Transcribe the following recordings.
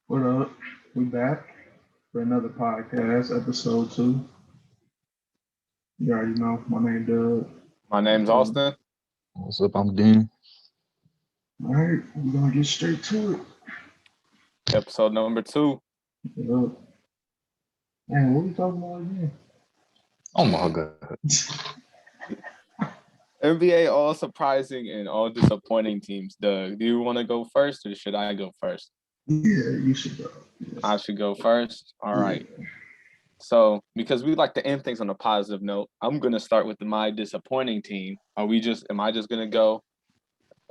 What up? We back for another podcast, episode 2. You already know my name Doug. My name's Austin. What's up? I'm Dean. All right, we're gonna get straight to it. Episode number 2. Yup. Man, what we talking about again? Oh my god. NBA all surprising and all disappointing teams. Doug, do you want to go first or should I go first? Yeah, you should go. Yes. I should go first. All Yeah. right. So, because we like to end things on a positive note, I'm gonna start with my disappointing team. Am I just gonna go,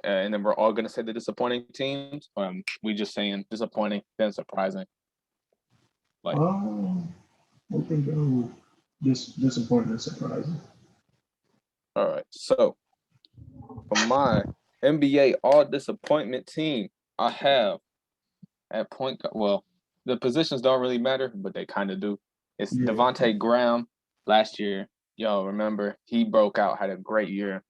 and then we're all gonna say the disappointing teams, or we just saying disappointing then surprising? Like, I think disappointing and surprising. all right. So, for my NBA all disappointment team, I have at point guard. Well, the positions don't really matter, but they kind of do. It's Yeah. Devontae Graham last year. Y'all remember he broke out, had a great year.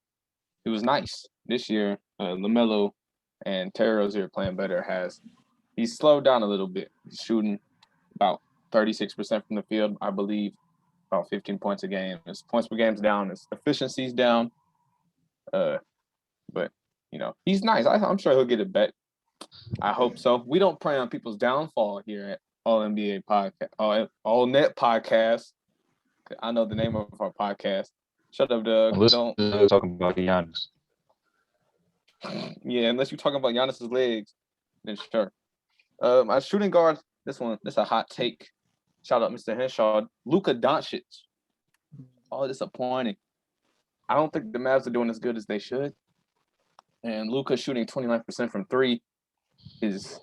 It was nice. This year, LaMelo and Terry Rozier playing better. He's slowed down a little bit. He's shooting about 36% from the field, I believe, about 15 points a game. His points per game's down. His efficiency's down. But he's nice. I'm sure he'll get it back. I hope so. We don't prey on people's downfall here at All NBA Podcast, All Net Podcast. I know the name of our podcast. Shut up, Doug. Let's Don't. talk about Giannis. Yeah, unless you're talking about Giannis's legs, then sure. My shooting guard. This is a hot take. Shout out, Mr. Henshaw. Luka Doncic. Oh, disappointing. I don't think the Mavs are doing as good as they should. And Luka shooting 29% from 3 is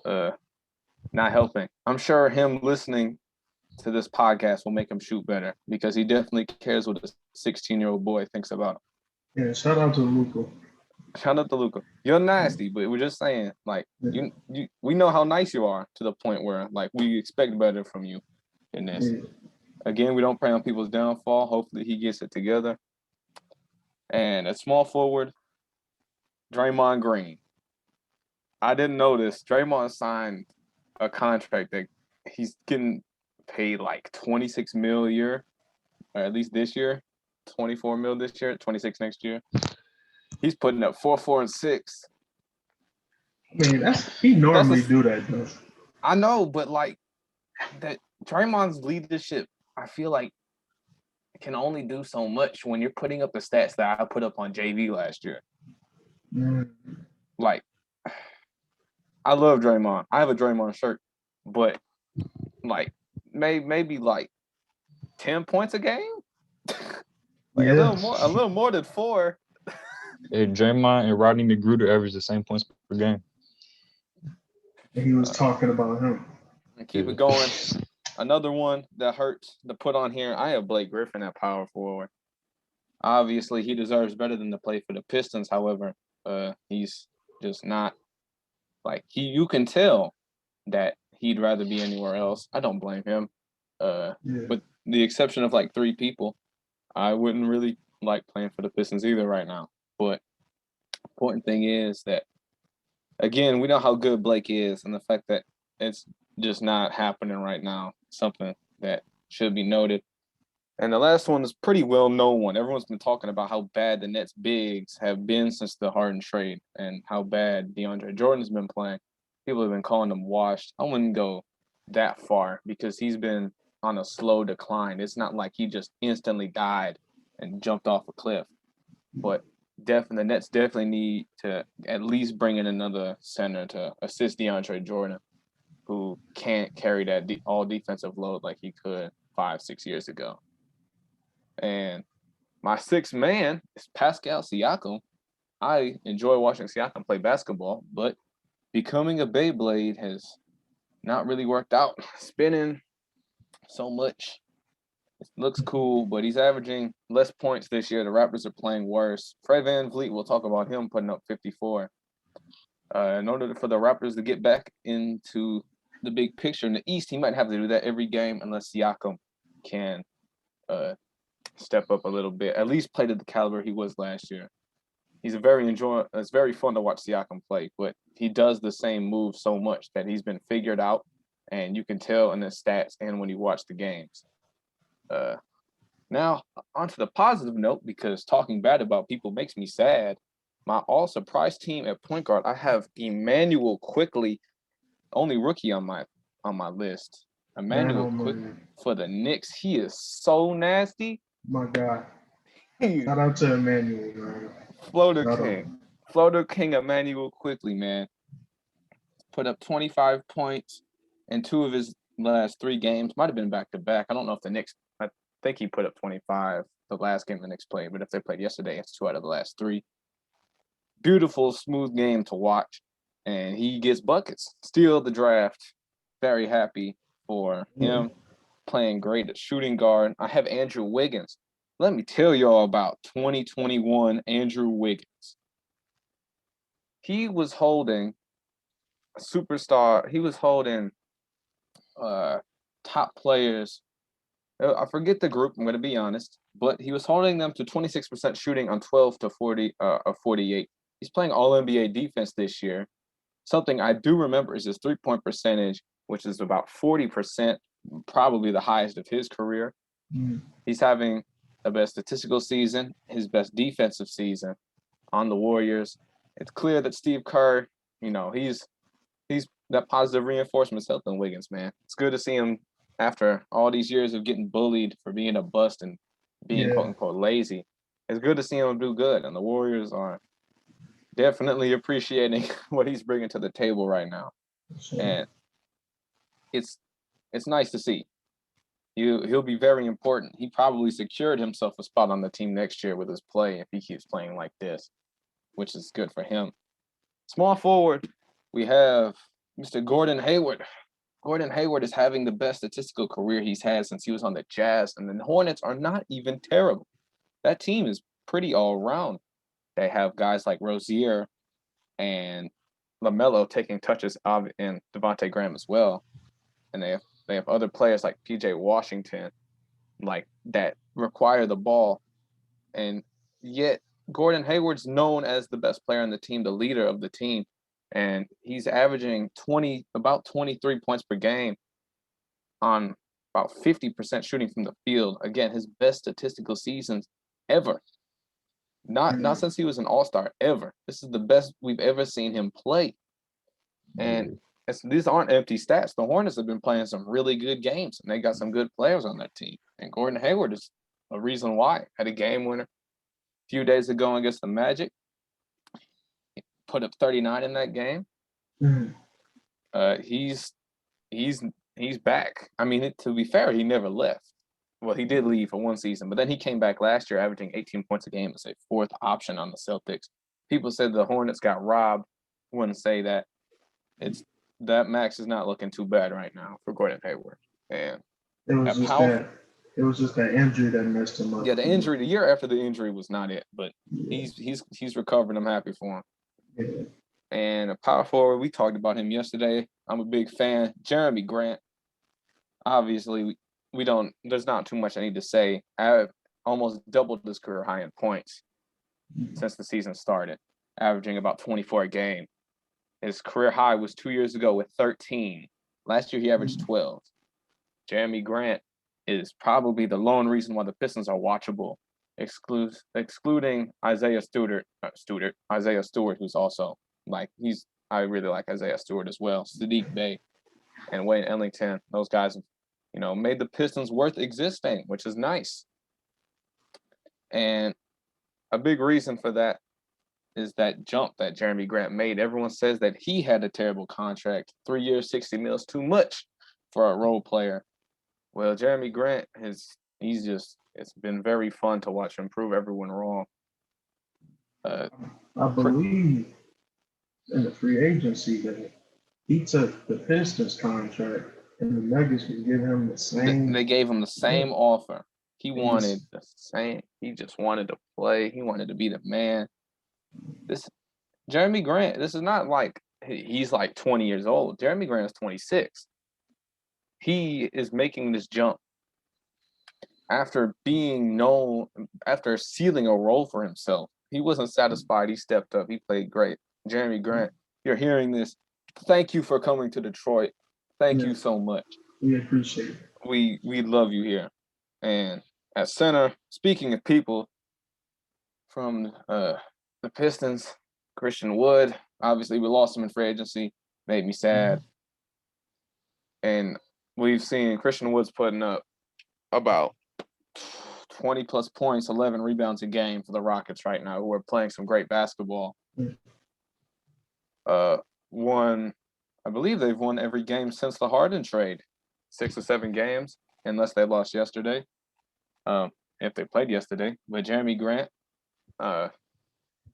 not helping. I'm sure him listening to this podcast will make him shoot better because he definitely cares what a 16-year-old boy thinks about him. Yeah, shout out to Luka. Shout out to Luka. You're nasty, but we're just saying, like, we know how nice you are to the point where, like, we expect better from you in this. Yeah. Again, we don't prey on people's downfall. Hopefully he gets it together. And a small forward, Draymond Green. I didn't know this. Draymond signed a contract that he's getting paid like 26 mil a year, or at least this year, 24 mil this year, 26 next year. He's putting up 4, 4, and 6. I mean, he normally do that though. I know, but like that Draymond's leadership, I feel like can only do so much when you're putting up the stats that I put up on JV last year. Like, I love Draymond. I have a Draymond shirt, but like maybe like 10 points a game, like a little more than 4. Hey, Draymond and Rodney McGruder average the same points per game. And he was talking about him. And keep it going. Another one that hurts to put on here. I have Blake Griffin at power forward. Obviously, he deserves better than to play for the Pistons. However, he's just not like you can tell that he'd rather be anywhere else. I don't blame him. With the exception of like 3 people, I wouldn't really like playing for the Pistons either right now. But important thing is that, again, we know how good Blake is, and the fact that it's just not happening right now, something that should be noted. And the last one is pretty well-known one. Everyone's been talking about how bad the Nets bigs have been since the Harden trade and how bad DeAndre Jordan's been playing. People have been calling him washed. I wouldn't go that far because he's been on a slow decline. It's not like he just instantly died and jumped off a cliff. But the Nets definitely need to at least bring in another center to assist DeAndre Jordan, who can't carry that all defensive load like he could 5-6 years ago. And my 6th man is Pascal Siakam. I enjoy watching Siakam play basketball, but becoming a Beyblade has not really worked out. Spinning so much. It looks cool, but he's averaging less points this year. The Raptors are playing worse. Fred VanVleet, we'll talk about him putting up 54. In order for the Raptors to get back into the big picture in the East, he might have to do that every game unless Siakam can step up a little bit, at least play to the caliber he was last year. It's very fun to watch Siakam play, but he does the same move so much that he's been figured out and you can tell in the stats and when you watch the games. Now, onto the positive note, because talking bad about people makes me sad. My all-surprise team at point guard, I have Emmanuel Quickly, only rookie on my list. Emmanuel Quick for the Knicks. He is so nasty. My God. Shout out to Emmanuel, man. Floater King Emmanuel Quickly, man. Put up 25 points in 2 of his last 3 games. Might have been back-to-back. I don't know if the Knicks – I think he put up 25 the last game the Knicks played, but if they played yesterday, it's 2 out of the last 3. Beautiful, smooth game to watch, and he gets buckets. Steal the draft. Very happy for him. Playing great at shooting guard. I have Andrew Wiggins. Let me tell y'all about 2021 Andrew Wiggins. He was holding a superstar. He was holding top players. I forget the group, I'm going to be honest, but he was holding them to 26% shooting on 12 to 40 of 48. He's playing All-NBA defense this year. Something I do remember is his three-point percentage, which is about 40%, probably the highest of his career. He's having the best statistical season, his best defensive season on the Warriors. It's clear that Steve Kerr, he's that positive reinforcement is helping Wiggins, man. It's good to see him after all these years of getting bullied for being a bust and being quote-unquote lazy. It's good to see him do good, and the Warriors are definitely appreciating what he's bringing to the table right now. And it's nice to see. He'll be very important. He probably secured himself a spot on the team next year with his play if he keeps playing like this, which is good for him. Small forward, we have Mr. Gordon Hayward. Gordon Hayward is having the best statistical career he's had since he was on the Jazz, and the Hornets are not even terrible. That team is pretty all-around. They have guys like Rozier and LaMelo taking touches and Devontae Graham as well. And they have other players like PJ Washington, like that require the ball. And yet Gordon Hayward's known as the best player on the team, the leader of the team. And he's averaging about 23 points per game on about 50% shooting from the field. Again, his best statistical seasons ever. Not since he was an all-star, ever. This is the best we've ever seen him play. And these aren't empty stats. The Hornets have been playing some really good games, and they got some good players on that team. And Gordon Hayward is a reason why. Had a game winner a few days ago against the Magic. He put up 39 in that game. He's back. I mean, to be fair, he never left. Well, he did leave for one season, but then he came back last year, averaging 18 points a game as a 4th option on the Celtics. People said the Hornets got robbed. Wouldn't say that. That max is not looking too bad right now for Gordon Hayward. And it was just that injury that messed him up. Yeah, the injury, the year after the injury was not it, but he's recovered. I'm happy for him. Yeah. And a power forward, we talked about him yesterday. I'm a big fan. Jeremy Grant. Obviously, there's not too much I need to say. I've almost doubled his career high in points since the season started, averaging about 24 a game. His career high was 2 years ago with 13. Last year, he averaged 12. Jeremy Grant is probably the lone reason why the Pistons are watchable, excluding Isaiah Stewart, who's also I really like Isaiah Stewart as well. Sadiq Bey and Wayne Ellington, those guys have, made the Pistons worth existing, which is nice. And a big reason for that is that jump that Jeremy Grant made. Everyone says that he had a terrible contract. 3 years, $60 million is too much for a role player. Well, Jeremy Grant it's been very fun to watch him prove everyone wrong. I believe in the free agency that he took the Pistons contract and the Nuggets would give him the same. They gave him the same offer. He wanted the same. He just wanted to play. He wanted to be the man. Jeremy Grant, this is not like he's like 20 years old. Jeremy Grant is 26. He is making this jump after being known, after sealing a role for himself. He wasn't satisfied. He stepped up. He played great. Jeremy Grant, you're hearing this. Thank you for coming to Detroit. Thank you so much. We appreciate it. We love you here. And at center, speaking of people from the Pistons, Christian Wood. Obviously, we lost him in free agency. Made me sad. And we've seen Christian Wood's putting up about 20-plus points, 11 rebounds a game for the Rockets right now, who are playing some great basketball. I believe they've won every game since the Harden trade, 6 or 7 games, unless they lost yesterday. If they played yesterday. But Jeremy Grant,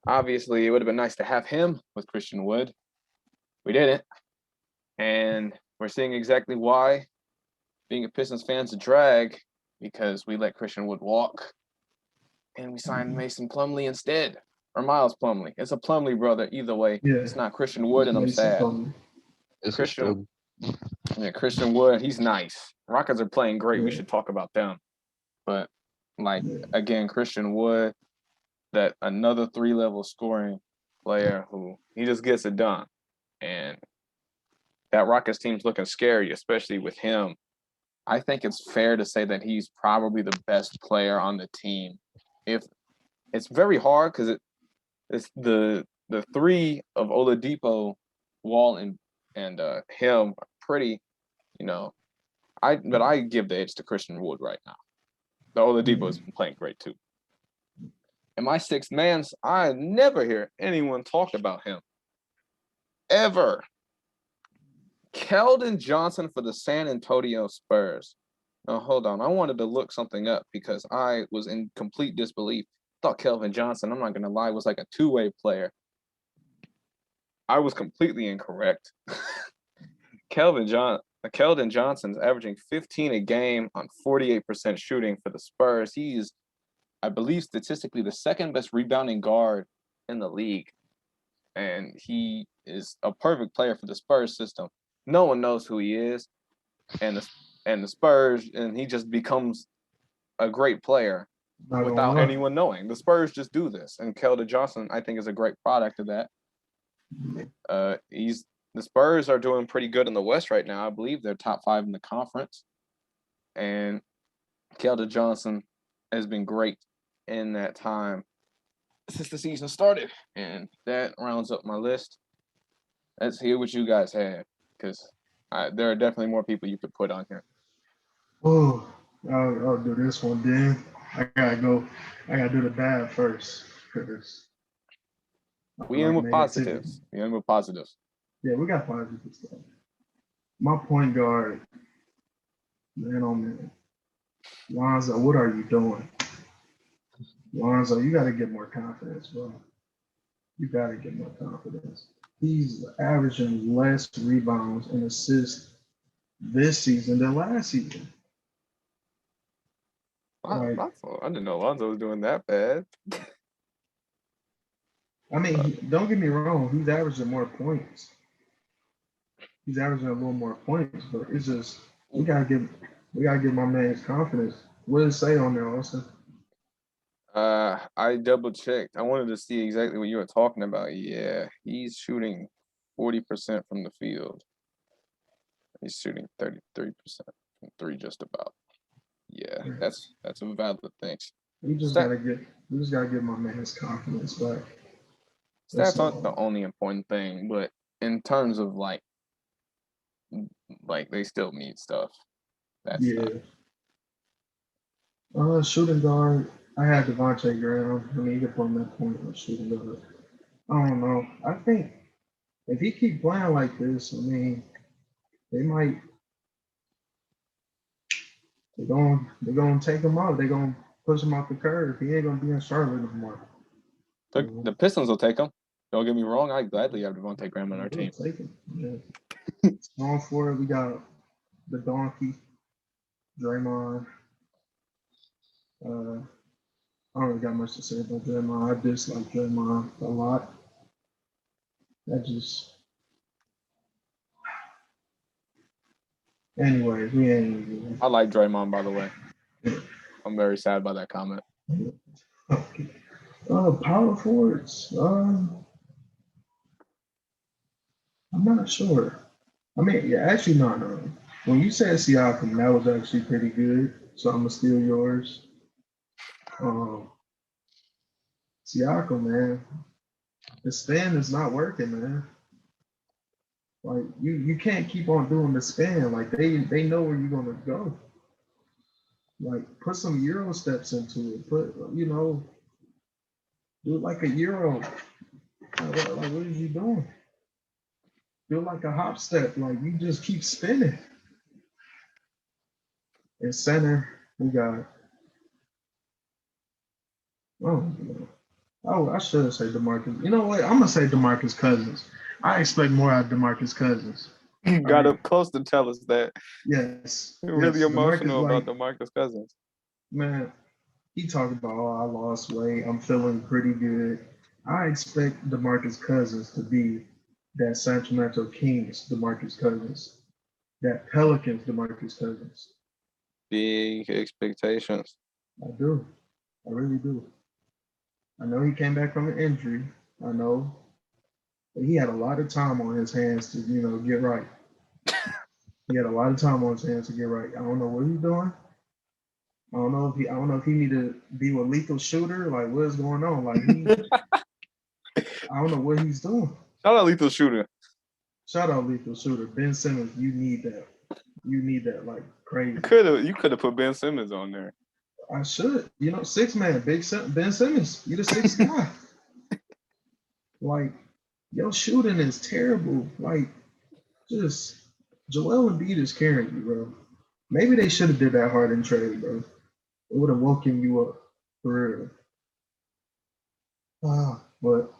obviously, it would have been nice to have him with Christian Wood. We didn't. And we're seeing exactly why being a Pistons fan's a drag, because we let Christian Wood walk and we signed Mason Plumlee instead, or Miles Plumlee. It's a Plumlee brother either way. Yeah. It's not Christian Wood, and I'm sad. Christian Wood, he's nice. Rockets are playing great. We should talk about them. But again, Christian Wood, that another 3-level scoring player who he just gets it done. And that Rockets team's looking scary, especially with him. I think it's fair to say that he's probably the best player on the team. If it's very hard because it's the three of Oladipo, Wall, and him are pretty, but I give the edge to Christian Wood right now. The Oladipo has been playing great too. And my sixth man, I never hear anyone talk about him. Ever. Keldon Johnson for the San Antonio Spurs. Now, hold on. I wanted to look something up because I was in complete disbelief. I thought Keldon Johnson, I'm not going to lie, was like a two-way player. I was completely incorrect. Keldon Johnson's averaging 15 a game on 48% shooting for the Spurs. He's, I believe, statistically the second best rebounding guard in the league. And he is a perfect player for the Spurs system. No one knows who he is. And the Spurs, and he just becomes a great player without anyone knowing. The Spurs just do this. And Keldon Johnson, I think, is a great product of that. The Spurs are doing pretty good in the West right now. I believe they're top 5 in the conference. And Keldon Johnson has been great in that time since the season started. And that rounds up my list. Let's hear what you guys have, because there are definitely more people you could put on here. Oh, I'll do this one then. I gotta do the bad first. We end with positives. Yeah, we got positive stuff. My point guard, man, oh man. Lonzo, what are you doing? Lonzo, you got to get more confidence, bro. You got to get more confidence. He's averaging less rebounds and assists this season than last season. I didn't know Lonzo was doing that bad. I mean, don't get me wrong. He's averaging more points. He's averaging a little more points, but it's just we gotta give my man his confidence. What does it say on there, Austin? I double checked. I wanted to see exactly what you were talking about. Yeah, he's shooting 40% from the field. He's shooting 33% from 3, just about. Yeah, that's a valid thing. We just gotta give my man his confidence back. Stats aren't the only important thing, but in terms of like they still need stuff. Shooting guard, I had Devontae Graham. I mean, you can put him that point on shooting guard. I don't know. I think if he keep playing like this, I mean, they're gonna take him out. They're gonna push him off the curve. He ain't gonna be in Charlotte no more. The Pistons will take him. Don't get me wrong. I'd gladly have Devontae Graham on our team. Take him. Yeah. Small forward, we got the donkey, Draymond. I don't really got much to say about Draymond. I dislike Draymond a lot. Anyways, we ain't. I like Draymond, by the way. I'm very sad by that comment. Okay. Power forwards. I'm not sure. I mean, yeah, actually, no. When you said Siakam, that was actually pretty good. So I'm gonna steal yours. Um, Siakam, man, the spin is not working, man. Like you can't keep on doing the spin. Like they know where you're gonna go. Like put some Euro steps into it. Do it like a Euro. Like what is you doing? Do it like a hop step. Like you just keep spinning. In center, we got oh, I should say DeMarcus. You know what? I'm gonna say DeMarcus Cousins. I expect more out of DeMarcus Cousins. You got up close to tell us that. Yes. You're really DeMarcus, emotional about DeMarcus Cousins. Man, he talked about, I lost weight. I'm feeling pretty good. I expect DeMarcus Cousins to be that Sacramento Kings DeMarcus Cousins, that Pelicans DeMarcus Cousins. Big expectations. I do. I really do. I know he came back from an injury. I know. But he had a lot of time on his hands to, get right. He had a lot of time on his hands to get right. I don't know what he's doing. I don't know if he need to be with lethal shooter. Like what is going on? Like I don't know what he's doing. Shout out lethal shooter. Shout out lethal shooter. Ben Simmons, you need that. You need that like crazy. You could have put Ben Simmons on there. I should. 6-man, Ben Simmons. You the sixth guy. Like your shooting is terrible. Like just Joel Embiid is carrying you, bro. Maybe they should have did that Harden trade, bro. It would have woken you up for real. But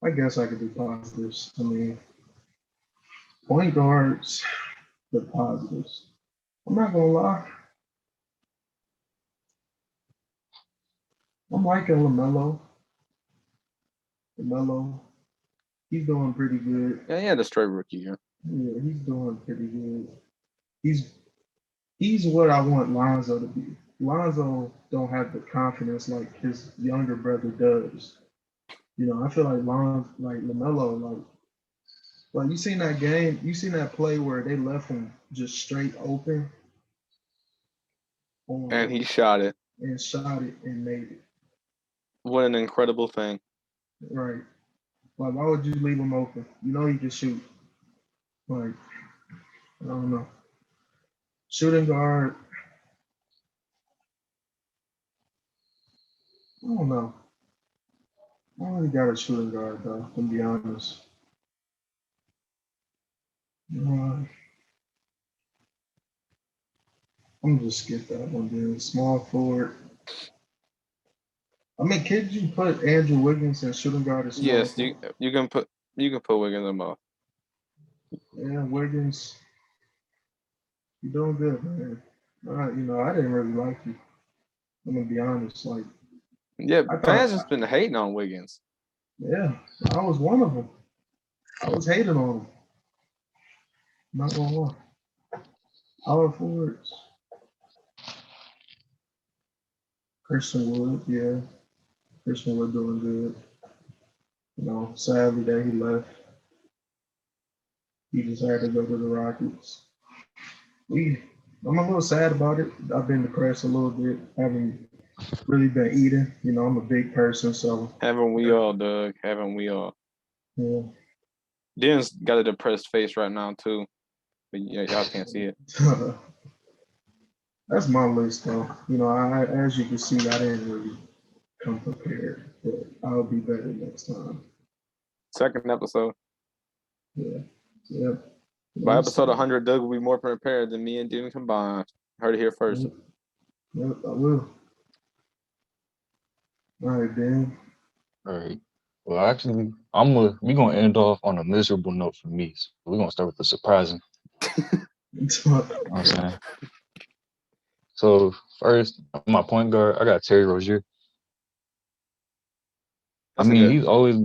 I guess I could do positives. I mean, point guards, the positives. I'm not gonna lie. I'm liking LaMelo. LaMelo, he's doing pretty good. Yeah, he had a straight rookie year. Yeah, he's doing pretty good. He's what I want Lonzo to be. Lonzo don't have the confidence like his younger brother does. I feel like LaMelo, like you seen that game, you seen that play where they left him just straight open. And he shot it. And shot it and made it. What an incredible thing. Right. Like, why would you leave him open? You know he can shoot. Like, I don't know. Shooting guard. I don't know. I don't really got a shooting guard though, to be honest. I'm just skip that one, dude. Small forward. I mean, could you put Andrew Wiggins and shooting guard as small Yes, forward? you can put Wiggins in both. Yeah, Wiggins. You're doing good, man. I didn't really like you. I'm gonna be honest. Like, yeah, fans just been hating on Wiggins. Yeah, I was one of them. I was hating on him. Not gonna lie. Power forwards. Christian Wood, yeah. Christian Wood doing good. Sadly that he left. He just had to go to the Rockets. I'm a little sad about it. I've been depressed a little bit. Haven't really been eating. I'm a big person, so. Haven't we all, Doug? Haven't we all? Yeah. Den's got a depressed face right now too, but yeah, y'all can't see it. That's my list, though. As you can see, I didn't really come prepared, but I'll be better next time. Second episode. Yeah. Yep. By episode 100, Doug will be more prepared than me and Den combined. Heard it here first. Yep, I will. All right, Dan. All right. Well, actually, we're gonna end off on a miserable note for me. So we're gonna start with the surprising. You know what I'm saying? So first, my point guard, I got Terry Rozier. He's always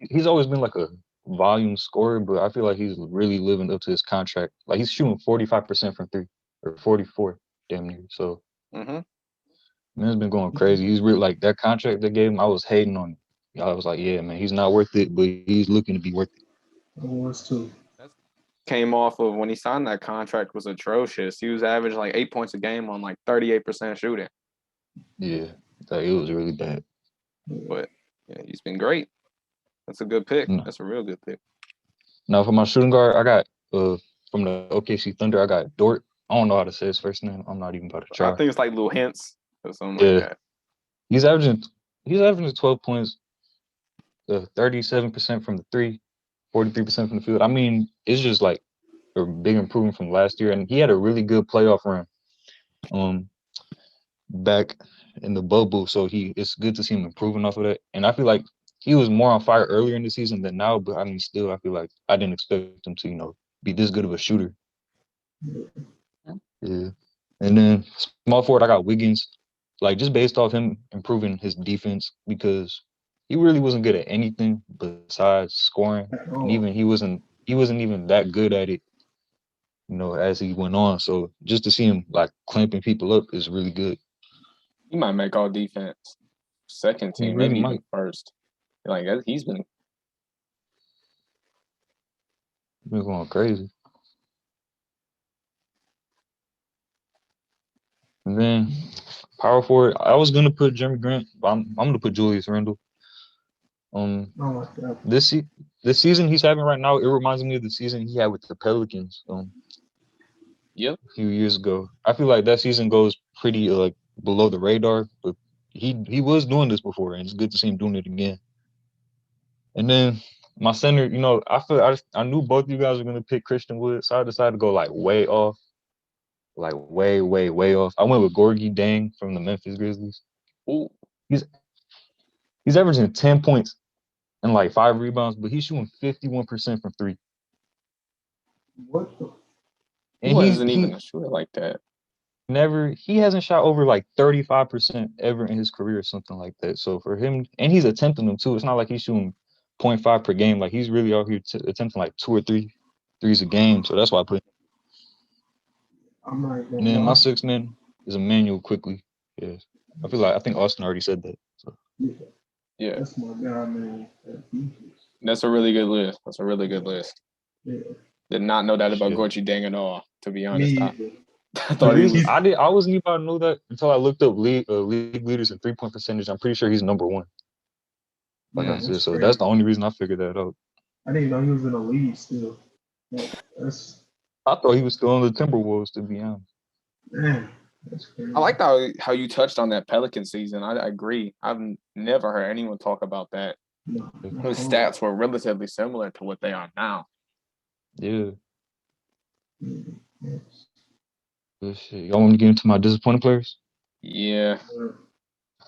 been like a volume scorer, but I feel like he's really living up to his contract. Like he's shooting 45% from three or 44, damn near. So man's been going crazy. He's really like that contract they gave him. I was hating on him. I was like, yeah, man, he's not worth it, but he's looking to be worth it. I was too. came off of when he signed that contract was atrocious. He was averaging like 8 points a game on like 38% shooting. Yeah, it was really bad. But yeah, he's been great. That's a good pick. No. That's a real good pick. Now for my shooting guard, I got from the OKC Thunder, I got Dort. I don't know how to say his first name. I'm not even about to try. I think it's like Lil Hintz or something like that. He's averaging 12 points, 37% from the three, 43% from the field. I mean, it's just like a big improvement from last year, and he had a really good playoff run, back in the bubble. So it's good to see him improving off of that. And I feel like he was more on fire earlier in the season than now. But I mean, still, I feel like I didn't expect him to, be this good of a shooter. Yeah. And then small forward, I got Wiggins. Like just based off him improving his defense because he really wasn't good at anything besides scoring. And even he wasn't even that good at it, as he went on. So just to see him like clamping people up is really good. He might make all defense. Second team, really maybe might. even first. Like he's been going crazy. And then power forward, I was gonna put Jeremy Grant, but I'm gonna put Julius Randle. This season he's having right now, it reminds me of the season he had with the Pelicans. Yep. A few years ago. I feel like that season goes pretty like below the radar, but he was doing this before, and it's good to see him doing it again. And then my center, I knew both of you guys were gonna pick Christian Wood, so I decided to go like way off. Like way, way, way off. I went with Gorgie Dang from the Memphis Grizzlies. Ooh. He's averaging 10 points and like 5 rebounds, but he's shooting 51% from three. What the? He wasn't even a shooter like that. He hasn't shot over like 35% ever in his career or something like that. So for him, and he's attempting them too. It's not like he's shooting 0.5 per game. Like he's really out here attempting like 2 or 3 threes a game. So that's why I put him. I'm not gonna And then my sixth man is Emmanuel Quickly. Yeah. I think Austin already said that. So. Yeah. That's my guy, man. That's a really good list. Yeah. Did not know that about Gorgie Dang at all, to be honest. I thought I wasn't even about to know that until I looked up league leaders in 3-point percentage. I'm pretty sure he's number 1. Like I said, so crazy. That's the only reason I figured that out. I didn't know he was in the league still. I thought he was still on the Timberwolves, to be honest. Man, that's crazy. I like how you touched on that Pelican season. I agree. I've never heard anyone talk about that. No. His stats were relatively similar to what they are now. Yeah. Good shit. Y'all want to get into my disappointing players? Yeah.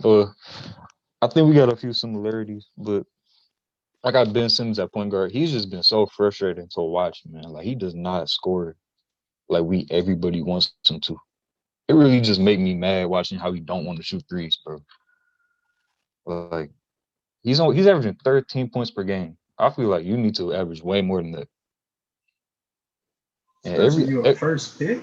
I think we got a few similarities, but I got Ben Simmons at point guard. He's just been so frustrating to watch, man. Like he does not score like everybody wants him to. It really just make me mad watching how he don't want to shoot threes, bro. Like he's averaging 13 points per game. I feel like you need to average way more than that. Especially your first pick.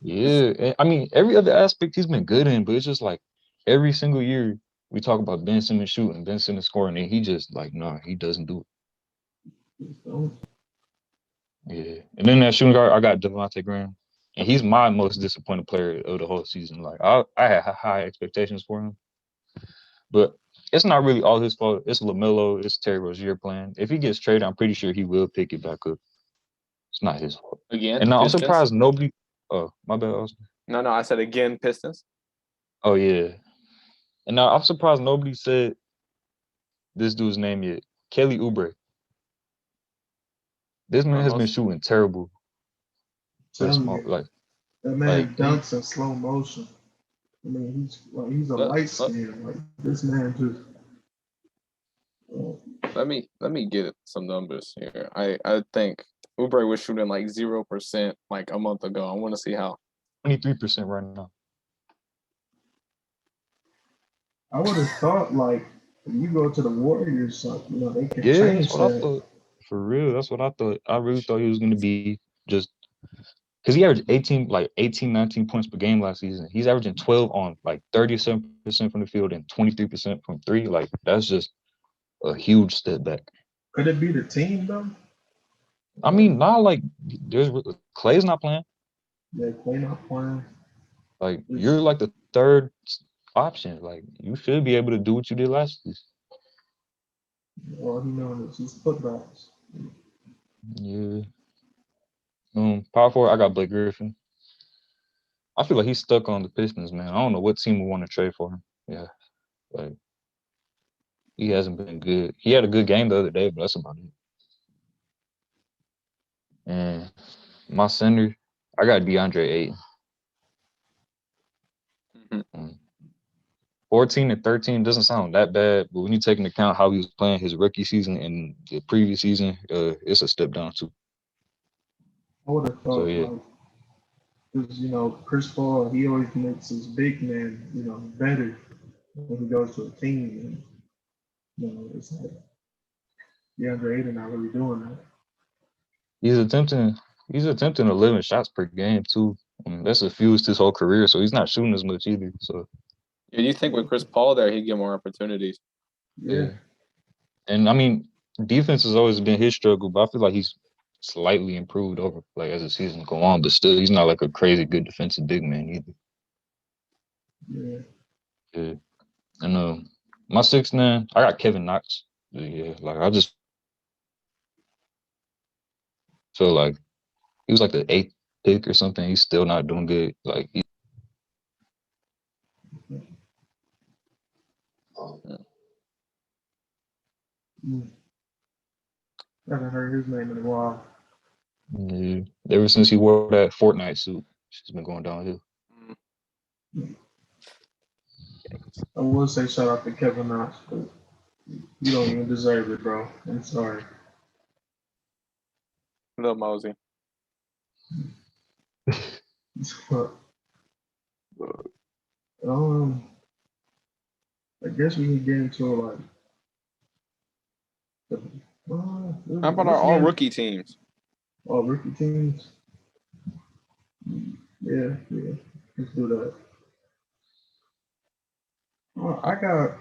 Yeah, I mean every other aspect he's been good in, but it's just like every single year we talk about Ben Simmons shooting, Ben Simmons scoring, and he just like he doesn't do it. Yeah, and then that shooting guard, I got Devontae Graham, and he's my most disappointed player of the whole season. Like I had high expectations for him, but it's not really all his fault. It's LaMelo, it's Terry Rozier playing. If he gets traded, I'm pretty sure he will pick it back up. It's not his fault. Again, and I'm surprised nobody. Oh, my bad, Austin. No, I said again, Pistons. Oh yeah, and now I'm surprised nobody said this dude's name yet. Kelly Oubre. This man has been shooting terrible. That man dunks in slow motion. I mean, he's a light skin. Like this man just. Let me get some numbers here. I think Oubre was shooting like 0% like a month ago. I want to see how. 23% right now. I would have thought like if you go to the Warriors, they can change that's what I thought. For real, that's what I thought. I really thought he was going to be just because he averaged 18, 19 points per game last season. He's averaging 12 on like 37% from the field and 23% from three. Like that's just a huge step back. Could it be the team though? I mean, not like Clay's not playing. Yeah, Clay not playing. Like you're like the third option. Like you should be able to do what you did last season. All he knows is his putbacks. Yeah. Power forward, I got Blake Griffin. I feel like he's stuck on the Pistons, man. I don't know what team would want to trade for him. Yeah. Like he hasn't been good. He had a good game the other day, but that's about it. And my center, I got DeAndre Ayton. Mm-hmm. 14 and 13 doesn't sound that bad, but when you take into account how he was playing his rookie season and the previous season, it's a step down too. I would have So thought, yeah, like, because, Chris Paul, he always makes his big man, better when he goes to a team. And, it's like DeAndre Ayton not really doing that. he's attempting 11 shots per game too. That's a fewest his whole career, so he's not shooting as much either. So Yeah, you think with Chris Paul there, he'd get more opportunities? Yeah. And I mean, defense has always been his struggle, but I feel like he's slightly improved over like as the season go on. But still, he's not like a crazy good defensive big man either. Yeah. Yeah. And my 6'9", I got Kevin Knox. Yeah, like I just feel like he was like the 8th pick or something. He's still not doing good. Like I haven't heard his name in a while. yeah, ever since he wore that Fortnite suit, she's been going downhill. I will say shout out to Kevin Knox, but you don't even deserve it, bro. I'm sorry. Lil Mosey. I guess we can get into like How about our all rookie teams? All rookie teams. Yeah. Let's do that. I got.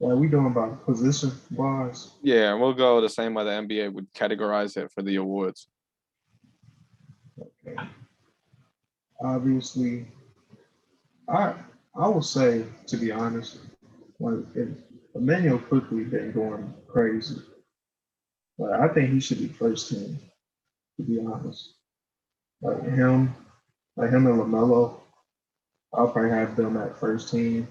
We doing about position wise? Yeah, we'll go the same way the NBA would categorize it for the awards. Okay. Obviously, I will say, to be honest, like if Emmanuel Quickly been going crazy. Like I think he should be first team, to be honest. Like him and LaMelo, I'll probably have them at first team.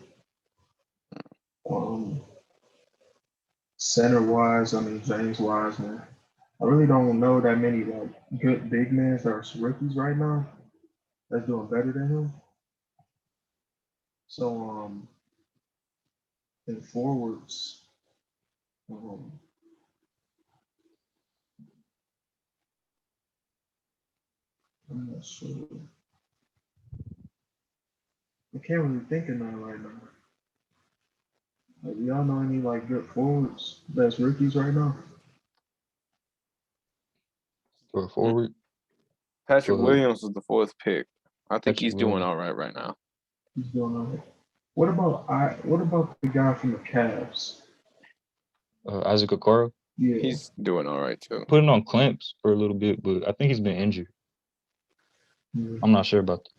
Center wise, I mean James Wiseman. I really don't know that many like good big men that are rookies right now that's doing better than him. So in forwards, I'm not sure. I can't really think of none right now. Like, do y'all know any like good forwards that's rookies right now? For a forward, Patrick Williams was the 4th pick. I think Patrick he's doing Williams. all right now. He's doing all right. What about the guy from the Cavs? Isaac Okoro. Yeah. He's doing all right too. Putting on clamps for a little bit, but I think he's been injured. I'm not sure about that.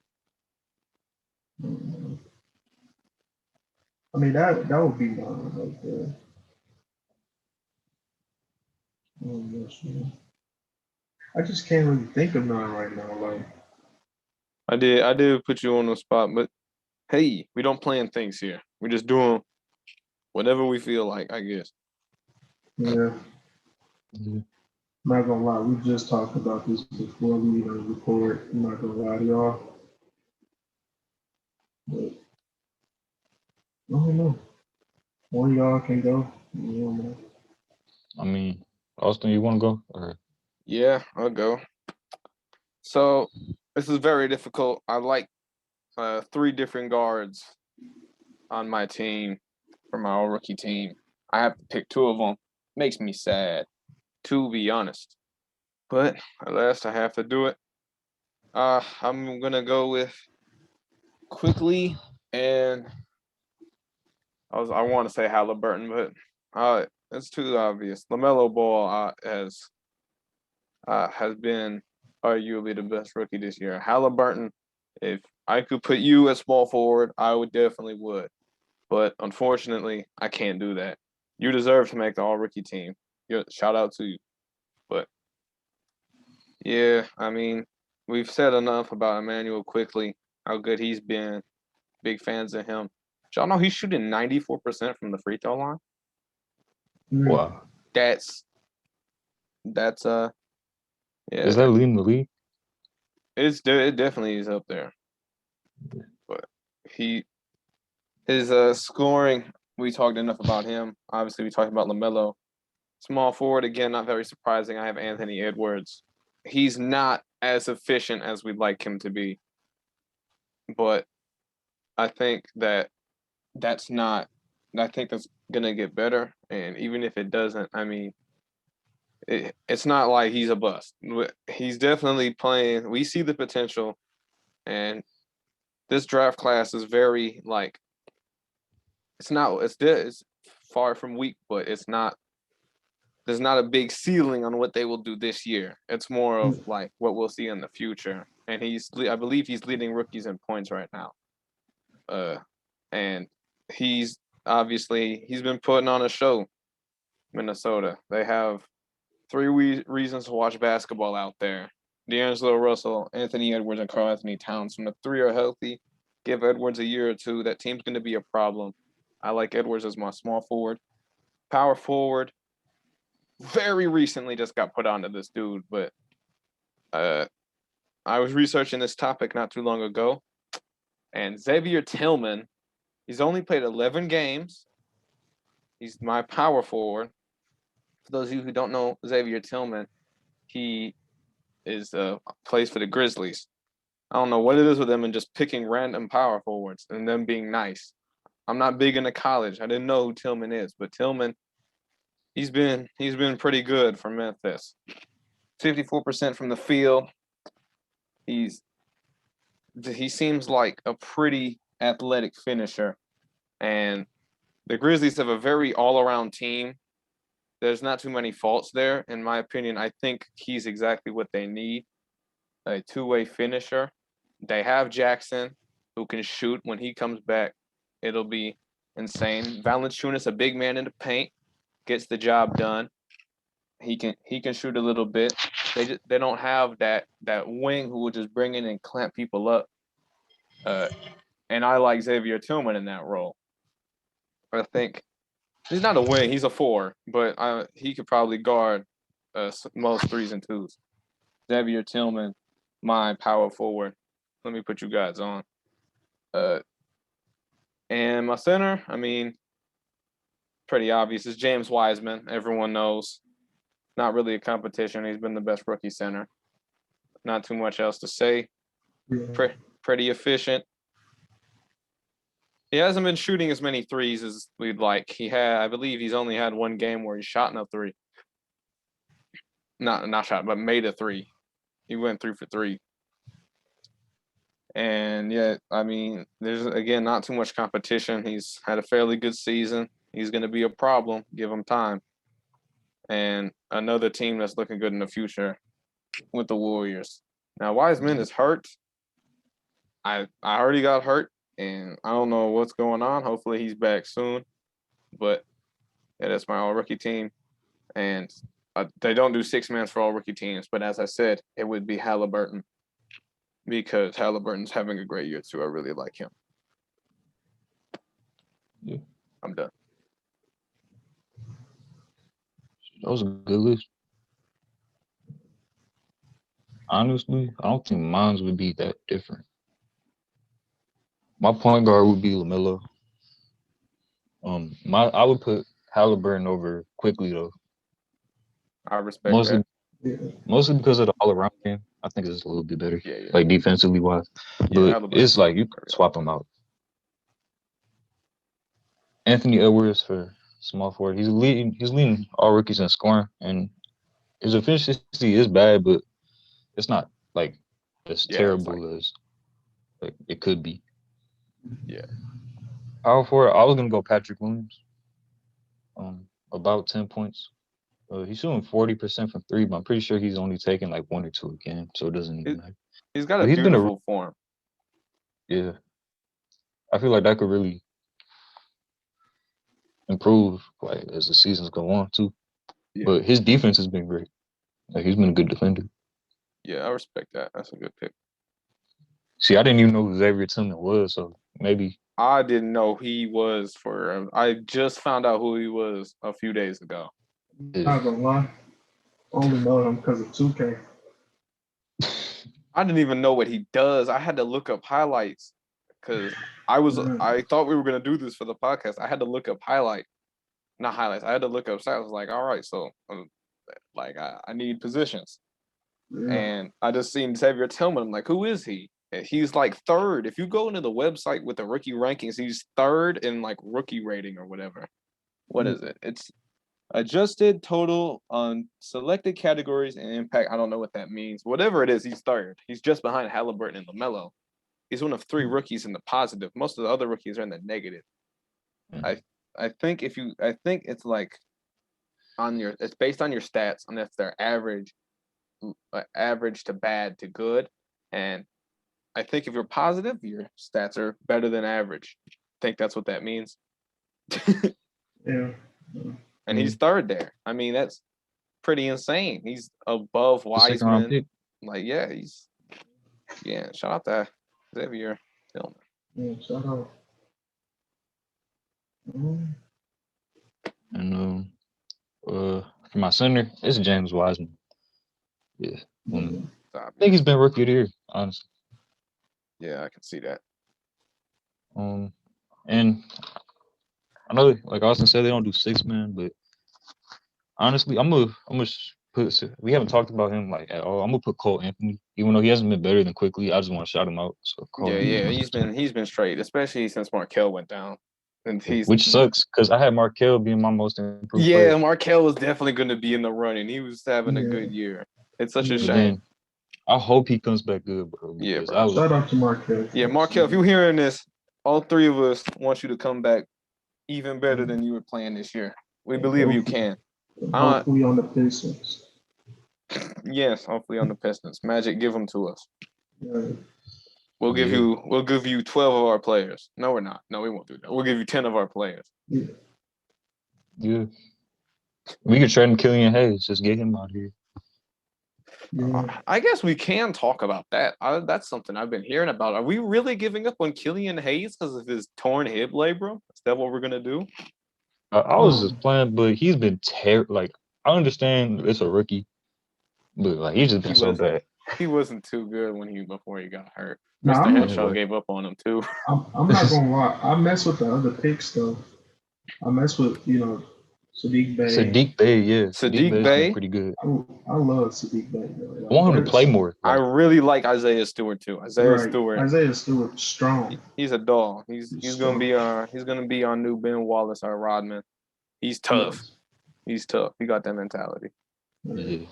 I mean that would be mine right there. I'm not sure. I just can't really think of none right now. Like I did put you on the spot, but hey, we don't plan things here. We just doing whatever we feel like, I guess. Yeah. Not gonna lie, we just talked about this before we even record. I'm not gonna lie to y'all. But I don't know. One of y'all can go. I mean, Austin, you want to go? Or? Yeah, I'll go. So this is very difficult. I like 3 different guards on my team for my all rookie team. I have to pick 2 of them. Makes me sad, to be honest. But at last I have to do it. I'm gonna go with Quickly, and I want to say Halliburton, but it's too obvious. LaMelo Ball has been arguably the best rookie this year. Halliburton, if I could put you at small forward, I would definitely would. But unfortunately, I can't do that. You deserve to make the all rookie team. Shout out to you. But yeah, I mean, we've said enough about Emmanuel Quickly, how good he's been. Big fans of him. Y'all know he's shooting 94% from the free throw line. Wow. That's yeah. Is that leading the league? It definitely is up there. But his scoring, we talked enough about him. Obviously, we talked about LaMelo. Small forward, again, not very surprising. I have Anthony Edwards. He's not as efficient as we'd like him to be. But I think that's not – I think that's going to get better. And even if it doesn't, I mean, it's not like he's a bust. He's definitely playing. We see the potential. And this draft class is very, like, it's far from weak, but it's not – there's not a big ceiling on what they will do this year. It's more of like what we'll see in the future. And I believe he's leading rookies in points right now. And he's been putting on a show. Minnesota. They have 3 reasons to watch basketball out there. D'Angelo Russell, Anthony Edwards, and Karl Anthony Towns. When the 3 are healthy, give Edwards a year or two. That team's going to be a problem. I like Edwards as my small forward. Power forward. Very recently just got put onto this dude, but I was researching this topic not too long ago, and Xavier Tillman, he's only played 11 games. He's my power forward. For those of you who don't know Xavier Tillman, he plays for the Grizzlies. I don't know what it is with them and just picking random power forwards and them being nice. I'm not big into college. I didn't know who Tillman is, but Tillman, he's been pretty good for Memphis. 54% from the field. He seems like a pretty athletic finisher. And the Grizzlies have a very all-around team. There's not too many faults there. In my opinion, I think he's exactly what they need, a two-way finisher. They have Jackson, who can shoot. When he comes back, it'll be insane. Valanciunas, a big man in the paint, gets the job done. He can shoot a little bit. They don't have that wing who will just bring in and clamp people up. And I like Xavier Tillman in that role. I think he's not a wing; he's a 4, but he could probably guard most 3s and 2s. Xavier Tillman, my power forward. Let me put you guys on. And my center, I mean, pretty obvious. It's James Wiseman. Everyone knows. Not really a competition. He's been the best rookie center. Not too much else to say. Yeah. Pretty efficient. He hasn't been shooting as many 3s as we'd like. I believe he's only had 1 game where he shot a 3. Not shot, but made a 3. He went 3 for 3. And yeah, I mean, there's again not too much competition. He's had a fairly good season. He's going to be a problem. Give him time. And another team that's looking good in the future with the Warriors. Now, Wiseman is hurt. I already got hurt, and I don't know what's going on. Hopefully he's back soon. But yeah, that's my all-rookie team. And they don't do 6-man for all-rookie teams. But as I said, it would be Halliburton because Halliburton's having a great year, too. I really like him. Yeah. I'm done. That was a good list. Honestly, I don't think mine would be that different. My point guard would be LaMelo. I would put Halliburton over Quickly though. I respect that. Mostly because of the all-around game. I think it's a little bit better, Yeah. like defensively wise. But it's like you can swap them out. Anthony Edwards for small forward. He's leading all rookies in scoring, and his efficiency is bad, but it's not like as terrible as like it could be. Yeah. Power forward, I was gonna go Patrick Williams. About 10 points He's shooting 40% from 3, but I'm pretty sure he's only taking like 1 or 2 again, so it doesn't even matter. He's got a But he's been beautiful form. Yeah. I feel like that could really improve like as the seasons go on too. Yeah. But his defense has been great. Like he's been a good defender. Yeah, I respect that. That's a good pick. See, I didn't even know who Xavier Tillman was, so maybe I didn't know he was I just found out who he was a few days ago. Not gonna lie, only know him because of 2K. I didn't even know what he does. I had to look up highlights because I thought we were gonna do this for the podcast. I had to look up not highlights. I had to look up stats. I was like, all right, so like I need positions. Yeah. And I just seen Xavier Tillman. I'm like, who is he? And he's like third. If you go into the website with the rookie rankings, he's third in like rookie rating or whatever. What is it? It's adjusted total on selected categories and impact. I don't know what that means. Whatever it is, he's third. He's just behind Halliburton and LaMelo. He's one of 3 rookies in the positive. Most of the other rookies are in the negative. I think it's like it's based on your stats, and that's their average to bad to good. And I think if you're positive, your stats are better than average. I think that's what that means. Yeah. And he's third there. I mean, that's pretty insane. He's above Wiseman. Wiseman. Like, shout out to Xavier Tillman. Yeah, shout out. And for my center, it's James Wiseman. Yeah. I think he's been rookie of the year, honestly. Yeah, I can see that. And I know, like Austin said, they don't do 6-man, but honestly, I'm gonna put. We haven't talked about him like at all. I'm gonna put Cole Anthony, even though he hasn't been better than Quickly. I just want to shout him out. So He's been straight, especially since Markel went down, and which sucks because I had Markel being my most improved player. Markel was definitely going to be in the running. He was having a good year. It's such a shame. I hope he comes back good, bro. Yeah, bro. Shout out to Markel. Yeah, Markel, if you're hearing this, all 3 of us want you to come back even better than you were playing this year. We believe you can. Hopefully on the Pistons. Yes, hopefully on the Pistons. Magic, give them to us. Yeah. We'll give you 12 of our players. No, we're not. No, we won't do that. We'll give you 10 of our players. Yeah. We could trade him Killian Hayes. Just get him out here. Yeah. I guess we can talk about that. That's something I've been hearing about. Are we really giving up on Killian Hayes because of his torn hip labrum? Is that what we're gonna do? I was just playing, but he's been terrible. Like, I understand it's a rookie, but like he's just been so bad. He wasn't too good before he got hurt. Mr. Henshaw gave up on him too. I'm not gonna lie. I mess with the other picks though. I mess with Sadiq Bey. Sadiq Bey's pretty good. I love Sadiq Bey. Though. I want him to play more. I really like Isaiah Stewart too. Isaiah Stewart, strong. He's a dog. He's gonna be our new Ben Wallace, our Rodman. He's tough. Yes. He's tough. He got that mentality. Yeah.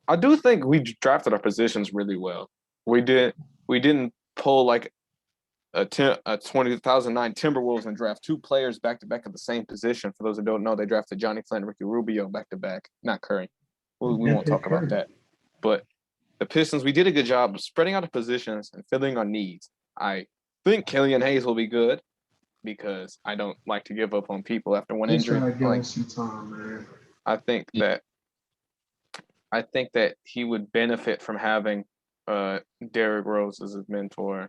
I do think we drafted our positions really well. We didn't pull like a 2009 Timberwolves and draft 2 players back to back at the same position. For those who don't know, they drafted Johnny Flynn, Ricky Rubio back to back. Not Curry. We won't talk about that. But the Pistons, we did a good job of spreading out the positions and filling our needs. I think Killian Hayes will be good because I don't like to give up on people after one injury. I think that he would benefit from having Derrick Rose as his mentor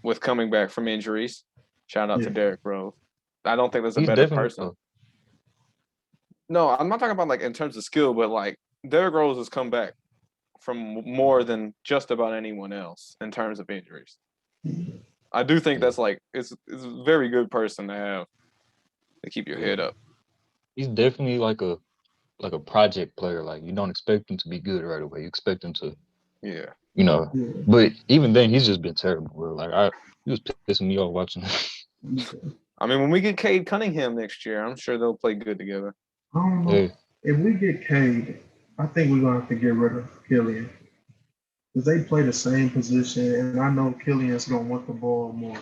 with coming back from injuries. Shout out to Derrick Rose. I don't think there's a better person. No, I'm not talking about like in terms of skill, but like Derrick Rose has come back from more than just about anyone else in terms of injuries. I do think that's like it's a very good person to have to keep your head up. He's definitely like a project player. Like you don't expect him to be good right away. You expect him to but even then he's just been terrible, bro. Like he was pissing me off watching him. I mean, when we get Cade Cunningham next year, I'm sure they'll play good together. I don't know. If we get Cade, I think we're gonna have to get rid of Killian. Because they play the same position, and I know Killian's gonna want the ball more.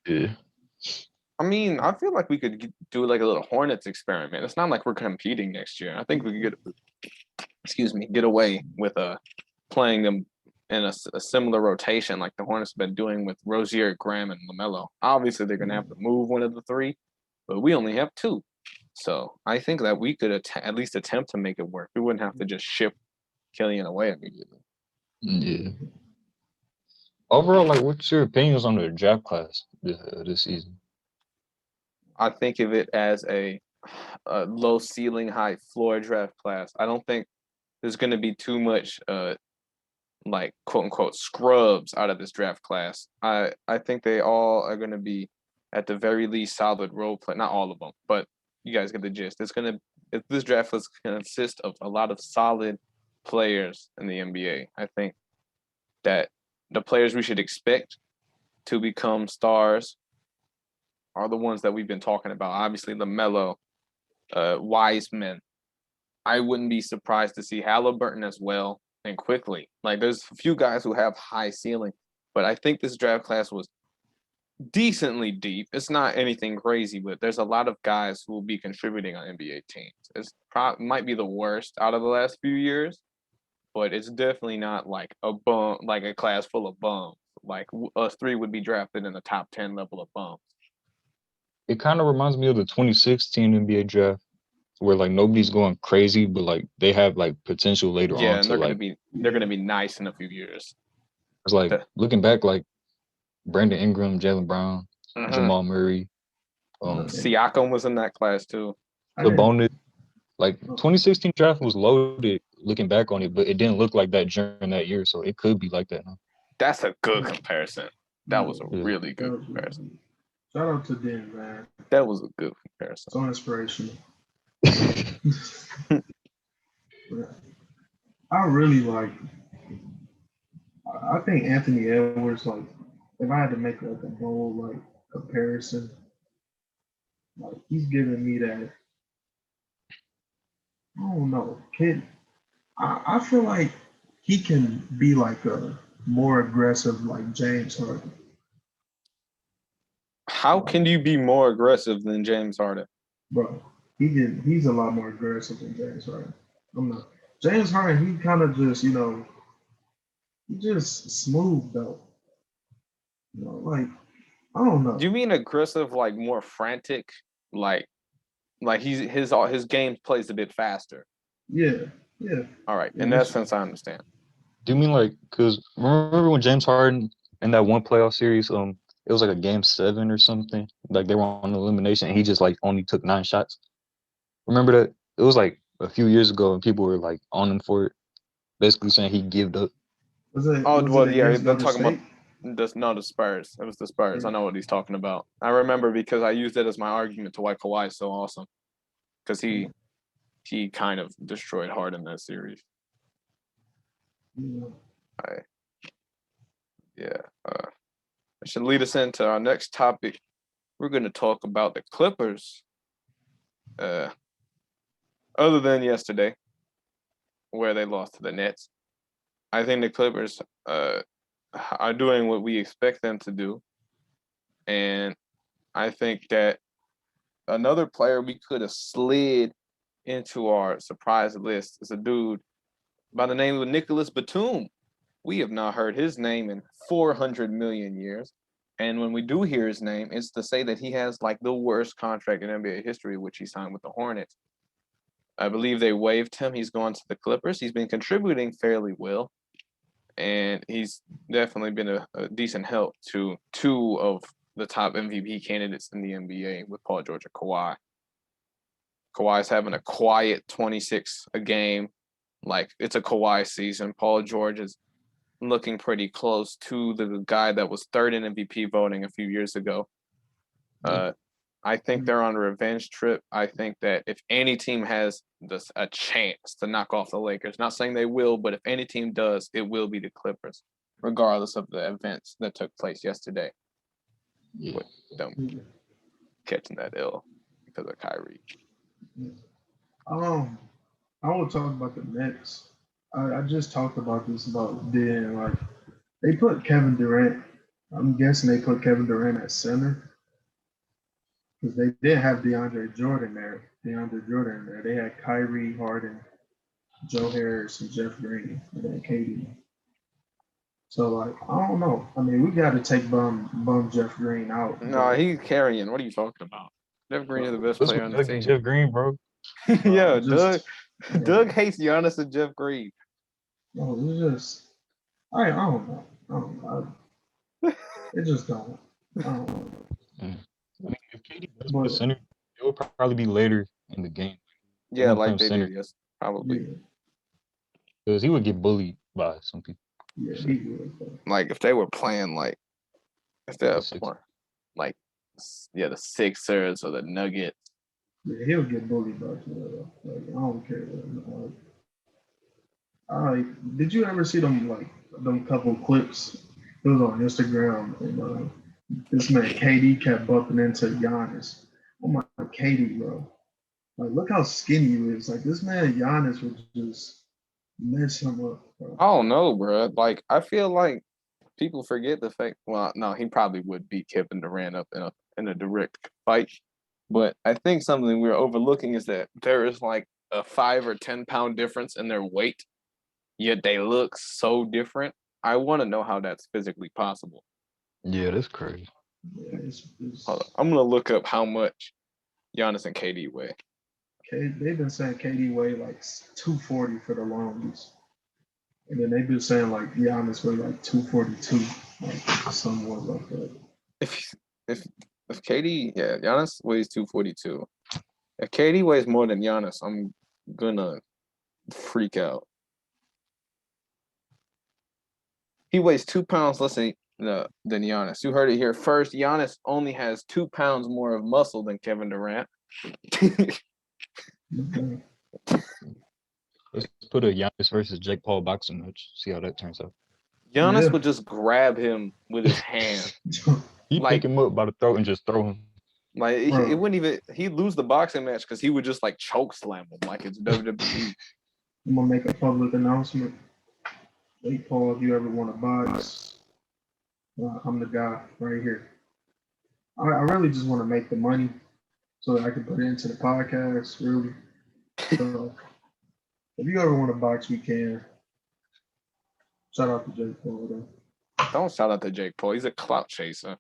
Yeah. I mean, I feel like we could do like a little Hornets experiment. It's not like we're competing next year. I think we could get away with playing them in a similar rotation like the Hornets have been doing with Rozier, Graham, and LaMelo. Obviously, they're gonna have to move one of the three, but we only have two. So I think that we could at least attempt to make it work. We wouldn't have to just ship Killian away immediately. Yeah. Overall, like, what's your opinions on the draft class this season? I think of it as a low ceiling, high floor draft class. I don't think there's going to be too much like quote unquote scrubs out of this draft class. I think they all are going to be at the very least solid role play. Not all of them, but you guys get the gist. This draft is going to consist of a lot of solid players in the NBA. I think that the players we should expect to become stars are the ones that we've been talking about. Obviously, LaMelo, Wiseman. I wouldn't be surprised to see Halliburton as well, and quickly. Like, there's a few guys who have high ceiling, but I think this draft class was decently deep. It's not anything crazy, but there's a lot of guys who will be contributing on NBA teams. Might be the worst out of the last few years, but it's definitely not like a class full of bums. Like us three would be drafted in the top 10 level of bums. It kind of reminds me of the 2016 NBA draft, where like nobody's going crazy, but like they have like potential later on. Yeah, and to they're gonna be nice in a few years. It's like looking back, like Brandon Ingram, Jaylen Brown, Jamal Murray, Siakam was in that class too. Sabonis. Like 2016 draft was loaded. Looking back on it, but it didn't look like that during that year, so it could be like that now. That's a good comparison. That was a really good comparison. Shout out to Dan, man. That was a good comparison. So inspirational. I really like. I think Anthony Edwards. Like, if I had to make like a bold like comparison, like he's giving me that. I don't know, kid. I feel like he can be like a more aggressive, like James Harden. How can you be more aggressive than James Harden? Bro, he's a lot more aggressive than James Harden. I'm not. James Harden, he kind of just, he just smooth though. Like, I don't know. Do you mean aggressive, like more frantic, like his game plays a bit faster? Yeah. All right, in that sense, I understand. Do you mean like, because remember when James Harden in that one playoff series, it was like a game 7 or something, like they were on elimination and he just like only took 9 shots. Remember that? It was like a few years ago and people were like on him for it, basically saying he gave up. They're talking about the Spurs. It was the Spurs. I know what he's talking about. I remember because I used it as my argument to why Kawhi is so awesome, because he kind of destroyed Harden that series. That should lead us into our next topic. We're going to talk about the Clippers. Other than yesterday, where they lost to the Nets, I think the Clippers are doing what we expect them to do. And I think that another player we could have slid into our surprise list is a dude by the name of Nicholas Batum. We have not heard his name in 400 million years. And when we do hear his name, it's to say that he has like the worst contract in NBA history, which he signed with the Hornets. I believe they waived him. He's gone to the Clippers. He's been contributing fairly well. And he's definitely been a decent help to 2 of the top MVP candidates in the NBA with Paul George and Kawhi. Kawhi's having a quiet 26 a game. Like, it's a Kawhi season. Paul George is looking pretty close to the guy that was 3rd in MVP voting a few years ago. I think they're on a revenge trip. I think that if any team has a chance to knock off the Lakers, not saying they will, but if any team does, it will be the Clippers, regardless of the events that took place yesterday. Yeah. With them catching that ill because of Kyrie. I will talk about the Nets. I just talked about this about then. Like, they put Kevin Durant. I'm guessing they put Kevin Durant at center. Because they didn't have DeAndre Jordan there. They had Kyrie, Harden, Joe Harris, and Jeff Green, and then KD. So like, I don't know. I mean, we got to take bum Jeff Green out. No, he's carrying. What are you talking about? Jeff Green is the best What's player with on the Doug and team. Jeff Green, bro? Yeah, just, Doug hates Giannis and Jeff Green. No, it's just I don't know. It just don't. I don't know. I mean, if KD does But play center, it will probably be later in the game. Yeah, won't like play they him did, yes, probably. because he would get bullied by some people. yeah, he would. Though. Like if they were playing if they're The Sixers. playing, like the Sixers or the Nuggets. Yeah, he'll get bullied by Twitter. Like I don't care. Did you ever see them couple clips? It was on Instagram, and this man KD kept bumping into Giannis. Oh my KD, bro! Like look how skinny he is. Like this man Giannis would just mess him up, bro. I don't know, bro. Like I feel like people forget the fact. Well, no, he probably would beat Kevin Durant up in a direct fight. But I think something we're overlooking is that there is like a 5 or 10 pound difference in their weight, yet they look so different. I want to know how that's physically possible. Yeah, that's crazy. Yeah, Hold on. I'm gonna look up how much Giannis and KD weigh. they've been saying KD weigh like 240 for the longest. And then they've been saying like Giannis weigh like 242, like somewhat like that. If KD, yeah, Giannis weighs 242. If KD weighs more than Giannis, I'm gonna freak out. He weighs 2 pounds less than Giannis. You heard it here first. Giannis only has 2 pounds more of muscle than Kevin Durant. Let's put a Giannis versus Jake Paul boxing match. See how that turns out. Giannis would just grab him with his hand. He'd pick him up by the throat and just throw him. Like it wouldn't even. He'd lose the boxing match because he would just like choke slam him like it's WWE. I'm gonna make a public announcement. Jake Paul, if you ever want to box, I'm the guy right here. I really just want to make the money so that I can put it into the podcast, really. So if you ever want to box, we can. Shout out to Jake Paul, though. Don't shout out to Jake Paul. He's a clout chaser.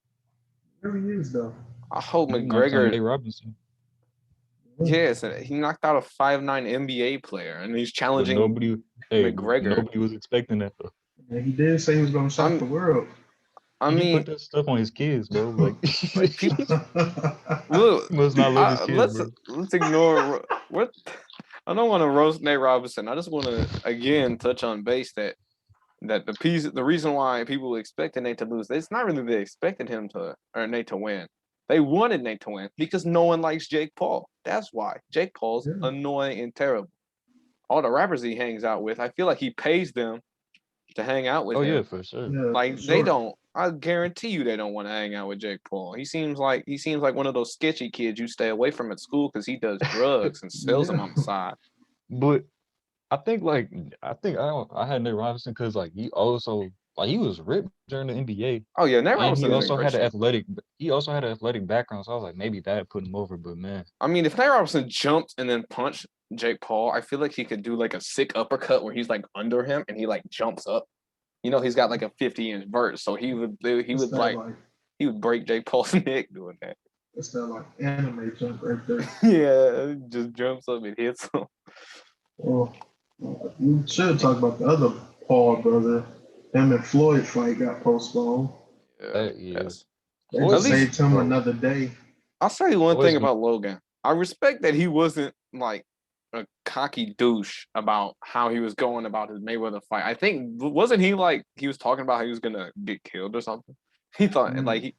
He really is, though. I hope He knocked McGregor. out Nate Robinson. Yes, he knocked out a 5'9" NBA player, and he's But challenging McGregor. Nobody was expecting that though. And he did say he was going to shock the world. He put that stuff on his kids, bro. Like people, look, he must not love his kids, bro. Let's ignore what. I don't want to roast Nate Robinson. I just want to again touch on base that the reason why people expected Nate to lose, it's not really they expected Nate to win. They wanted Nate to win because no one likes Jake Paul. That's why. Jake Paul's annoying and terrible. All the rappers he hangs out with, I feel like he pays them to hang out with him. Oh yeah, for sure. Yeah, like they don't. I guarantee you they don't want to hang out with Jake Paul. He seems like one of those sketchy kids you stay away from at school because he does drugs and sells them on the side. But I had Nate Robinson because like he also he was ripped during the NBA. Oh yeah, Nate Robinson. He also had an athletic background, so I was like maybe that put him over. But man, I mean, if Nate Robinson jumped and then punched Jake Paul, I feel like he could do like a sick uppercut where he's like under him and he like jumps up. You know, he's got like a 50-inch vert, so he would break Jake Paul's neck doing that. It's that like anime jump right there. Yeah, just jumps up and hits him. Well, we should talk about the other Paul brother. Him and Floyd fight got postponed. Yes. They just saved him another day. I'll say one thing about Logan. I respect that he wasn't like a cocky douche about how he was going about his Mayweather fight. I think wasn't he like he was talking about how he was gonna get killed or something? He thought I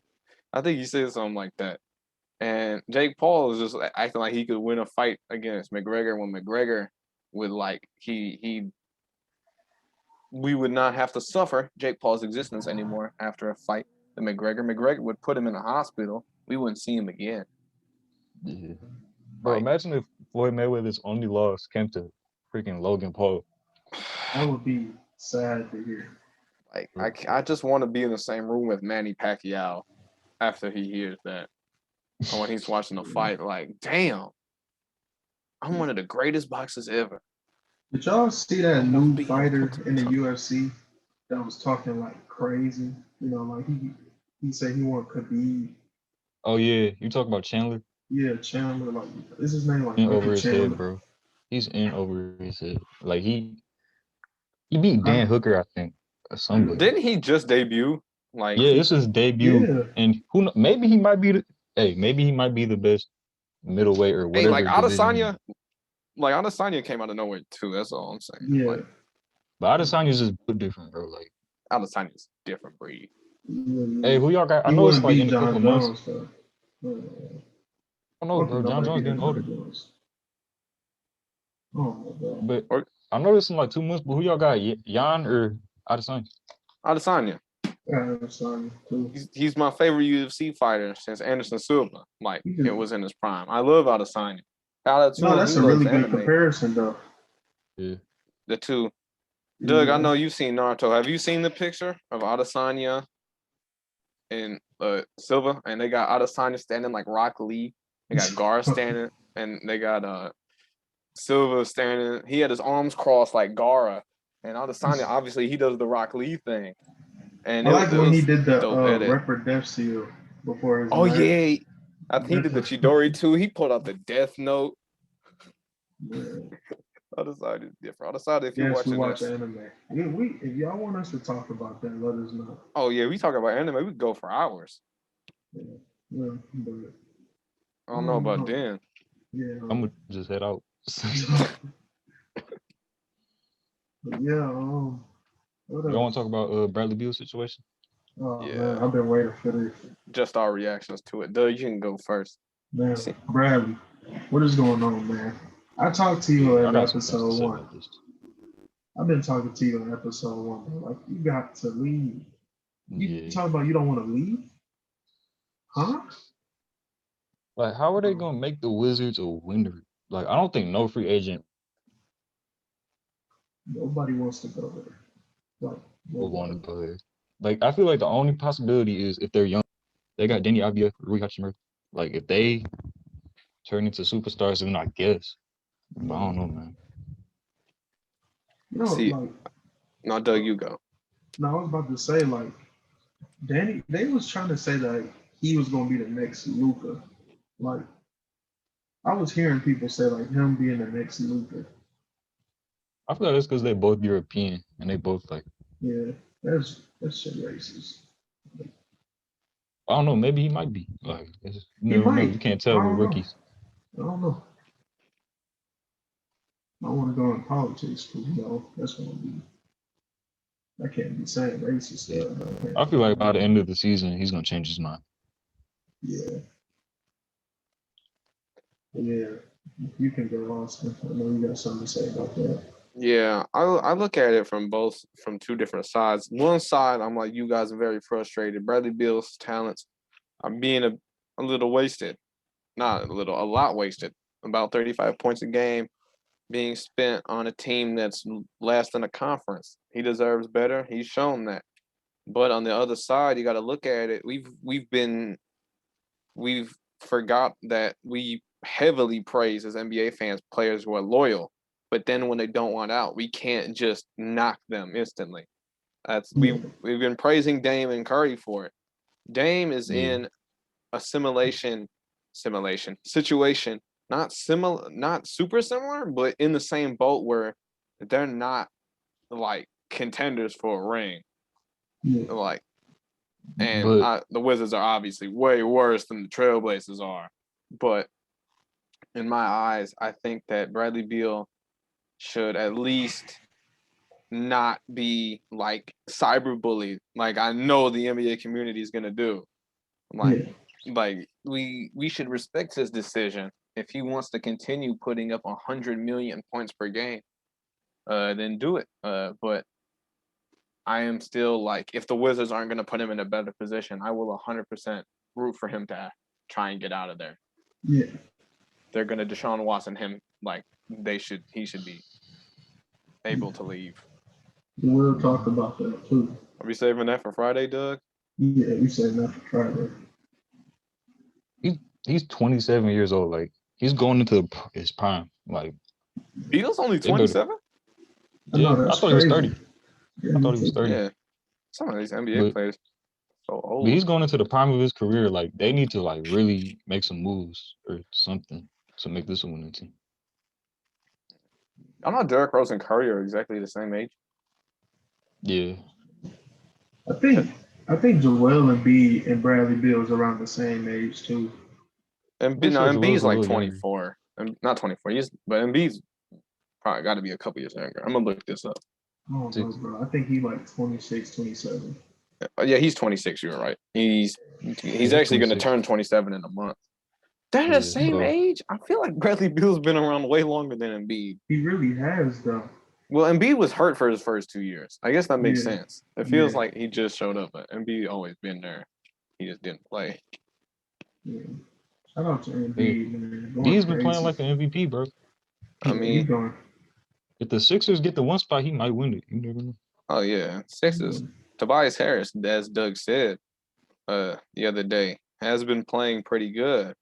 think he said something like that. And Jake Paul was just acting like he could win a fight against McGregor when McGregor would like we would not have to suffer Jake Paul's existence anymore after a fight. The McGregor would put him in a hospital. We wouldn't see him again. Yeah. Bro, imagine if Floyd Mayweather's only loss came to freaking Logan Paul. That would be sad to hear. Like I just want to be in the same room with Manny Pacquiao after he hears that. And when he's watching the fight, like, damn, I'm one of the greatest boxers ever. Did y'all see that Almost new beat fighter him. in the UFC that was talking like crazy? You know, like he said he want Khabib. Oh yeah, you talk about Chandler? Yeah, Chandler. Like, is his name like In Michael over his head, Chandler? bro. He's in over his head. Like he beat Dan I, Hooker, I think, or somebody. Didn't he just debut? Like, Yeah, this is his debut, yeah. and maybe he might be maybe he might be the best middleweight or hey, like whatever division. Adesanya came out of nowhere too. That's all I'm saying. Yeah. Like, But Adesanya's just built different, bro. Like, Adesanya's different breed. hey, who y'all got? I He know it's wouldn't like beat in a couple John months. Jones though. I don't know, bro. John Jones getting older. Oh my god. But Or I know this in like 2 months. But who y'all got? Jan or Adesanya? Adesanya. Adesanya too. He's my favorite UFC fighter since Anderson Silva. Like, He can- it was in his prime. I love Adesanya. Shout out to No, him. that's He a loves really good anime. comparison though. Yeah. The two. Doug, I Yeah. know you've seen Naruto. Have you seen the picture of Adesanya and Silva? And they got Adesanya standing like Rock Lee. They got Gar standing, and they got Silva standing. He had his arms crossed like Gara. And Adesanya, obviously, he does the Rock Lee thing. And I it like was when he did the dope edit. Rapper Death Seal before his Oh match. yeah, I think he did the Chidori too. He pulled out the Death Note. Yeah. Other side is different. Other side, if you're Yes, we watching watch this. anime. If y'all want us to talk about that, let us know. Oh yeah, we talk about anime. We could go for hours. Yeah, but I don't know about Dan. Yeah, I'm gonna just head out. but yeah. What Y'all want else? to talk about Bradley Beal's situation? Oh Yeah. man, I've been waiting for this. Just our reactions to it. Doug, you can go first. Man, Bradley, what is going on, man? I talked to you I in got some things to episode say 1. about this. I've been talking to you in episode 1. Bro. Like, you got to leave. You talking about you don't want to leave? Huh? Like, how are they gonna make the Wizards a winner? Like, I don't think no free agent Nobody wants to go there. Like, will want to go there. Like, I feel like the only possibility is if they're young. They got Denny Abia, Rui Hachimura. Like, if they turn into superstars, then I guess. But I don't know, man. You know, See, like, no, Doug, you go. no, I was about to say, like, Danny, they was trying to say that he was gonna be the next Luka. Like, I was hearing people say like him being the next Luka. I feel like that's because they're both European and they both like. Yeah, that's shit racist. I don't know. Maybe he might be. Like, you He never know. might. You can't I tell with don't know. rookies. I don't know. I want to go in politics because that's gonna be. I can't be saying racist stuff. I feel like by the end of the season, he's gonna change his mind. Yeah. Yeah. You can go, Austin. I know you got something to say about that. Yeah, I look at it from two different sides. One side, I'm like, you guys are very frustrated. Bradley Beal's talents are being a little wasted. Not a little, a lot wasted. About 35 points a game being spent on a team that's last in the conference. He deserves better. He's shown that. But on the other side, you got to look at it. We've forgot that we heavily praise as NBA fans players who are loyal, but then when they don't want out, we can't just knock them instantly. We've been praising Dame and Curry for it. Dame is in a situation, not super similar, but in the same boat where they're not like contenders for a ring. Yeah. Like, and the Wizards are obviously way worse than the Trailblazers are. But in my eyes, I think that Bradley Beal should at least not be like cyberbullied, like I know the NBA community is gonna do. Like we should respect his decision. If he wants to continue putting up 100 million points per game, then do it. But I am still like, if the Wizards aren't going to put him in a better position, I will 100% root for him to try and get out of there. Yeah. They're going to Deshaun Watson him like he should be able to leave. We'll talk about that too. Are we saving that for Friday, Doug? Yeah, we saving that for Friday. He's 27 years old. Like he's going into his prime. Like Beal's only they better. 27. I know Yeah, I that's thought he was 30. crazy. Yeah, I me thought he was too. 30. Yeah, some of these NBA But players so but old. he's going into the prime of his career. Like they need to like really make some moves or something to make this a winning team. I know Derrick Rose and Curry are exactly the same age. Yeah. I think Joel Embiid and Bradley Beal is around the same age too. And Pretty no, sure Embiid's Joel's a like little younger. 24. Not 24. But Embiid's probably got to be a couple years younger. I'm gonna look this up. I don't know, bro. I think he like 26, 27. Yeah, he's 26. You're right. He's He's actually going to 26. turn 27 in a month. They're the Yeah. same So age. I feel like Bradley Beal's been around way longer than Embiid. He really has though. Well, Embiid was hurt for his first 2 years. I guess that makes Yeah. sense. It feels Yeah. like he just showed up, but Embiid always been there. He just didn't play. Yeah. Shout out to yeah, Embiid, man. Going B's been playing crazy. like an MVP, bro. I Yeah, he mean, going. If the Sixers get the one spot, he might win it. You never know. oh yeah, Sixers. Tobias Harris, as Doug said the other day, has been playing pretty good.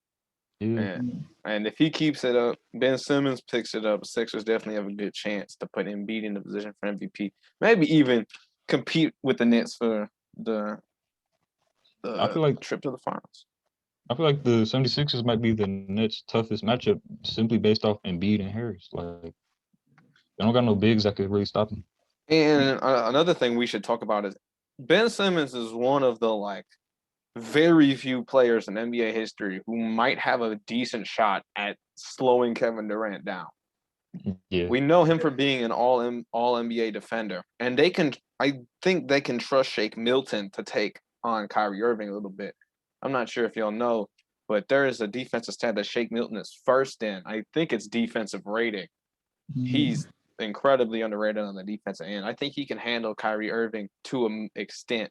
Yeah. And if he keeps it up, Ben Simmons picks it up, Sixers definitely have a good chance to put Embiid in the position for MVP. Maybe even compete with the Nets for the I feel like trip to the finals. the 76ers might be the Nets' toughest matchup simply based off Embiid and Harris. Like they don't got no bigs that could really stop them. And another thing we should talk about is Ben Simmons is one of the very few players in NBA history who might have a decent shot at slowing Kevin Durant down. Yeah. We know him for being an all NBA defender, and I think they can trust Shake Milton to take on Kyrie Irving a little bit. I'm not sure if y'all know, but there is a defensive stat that Shake Milton is first in. I think it's defensive rating. He's incredibly underrated on the defensive end. I think he can handle Kyrie Irving to an extent.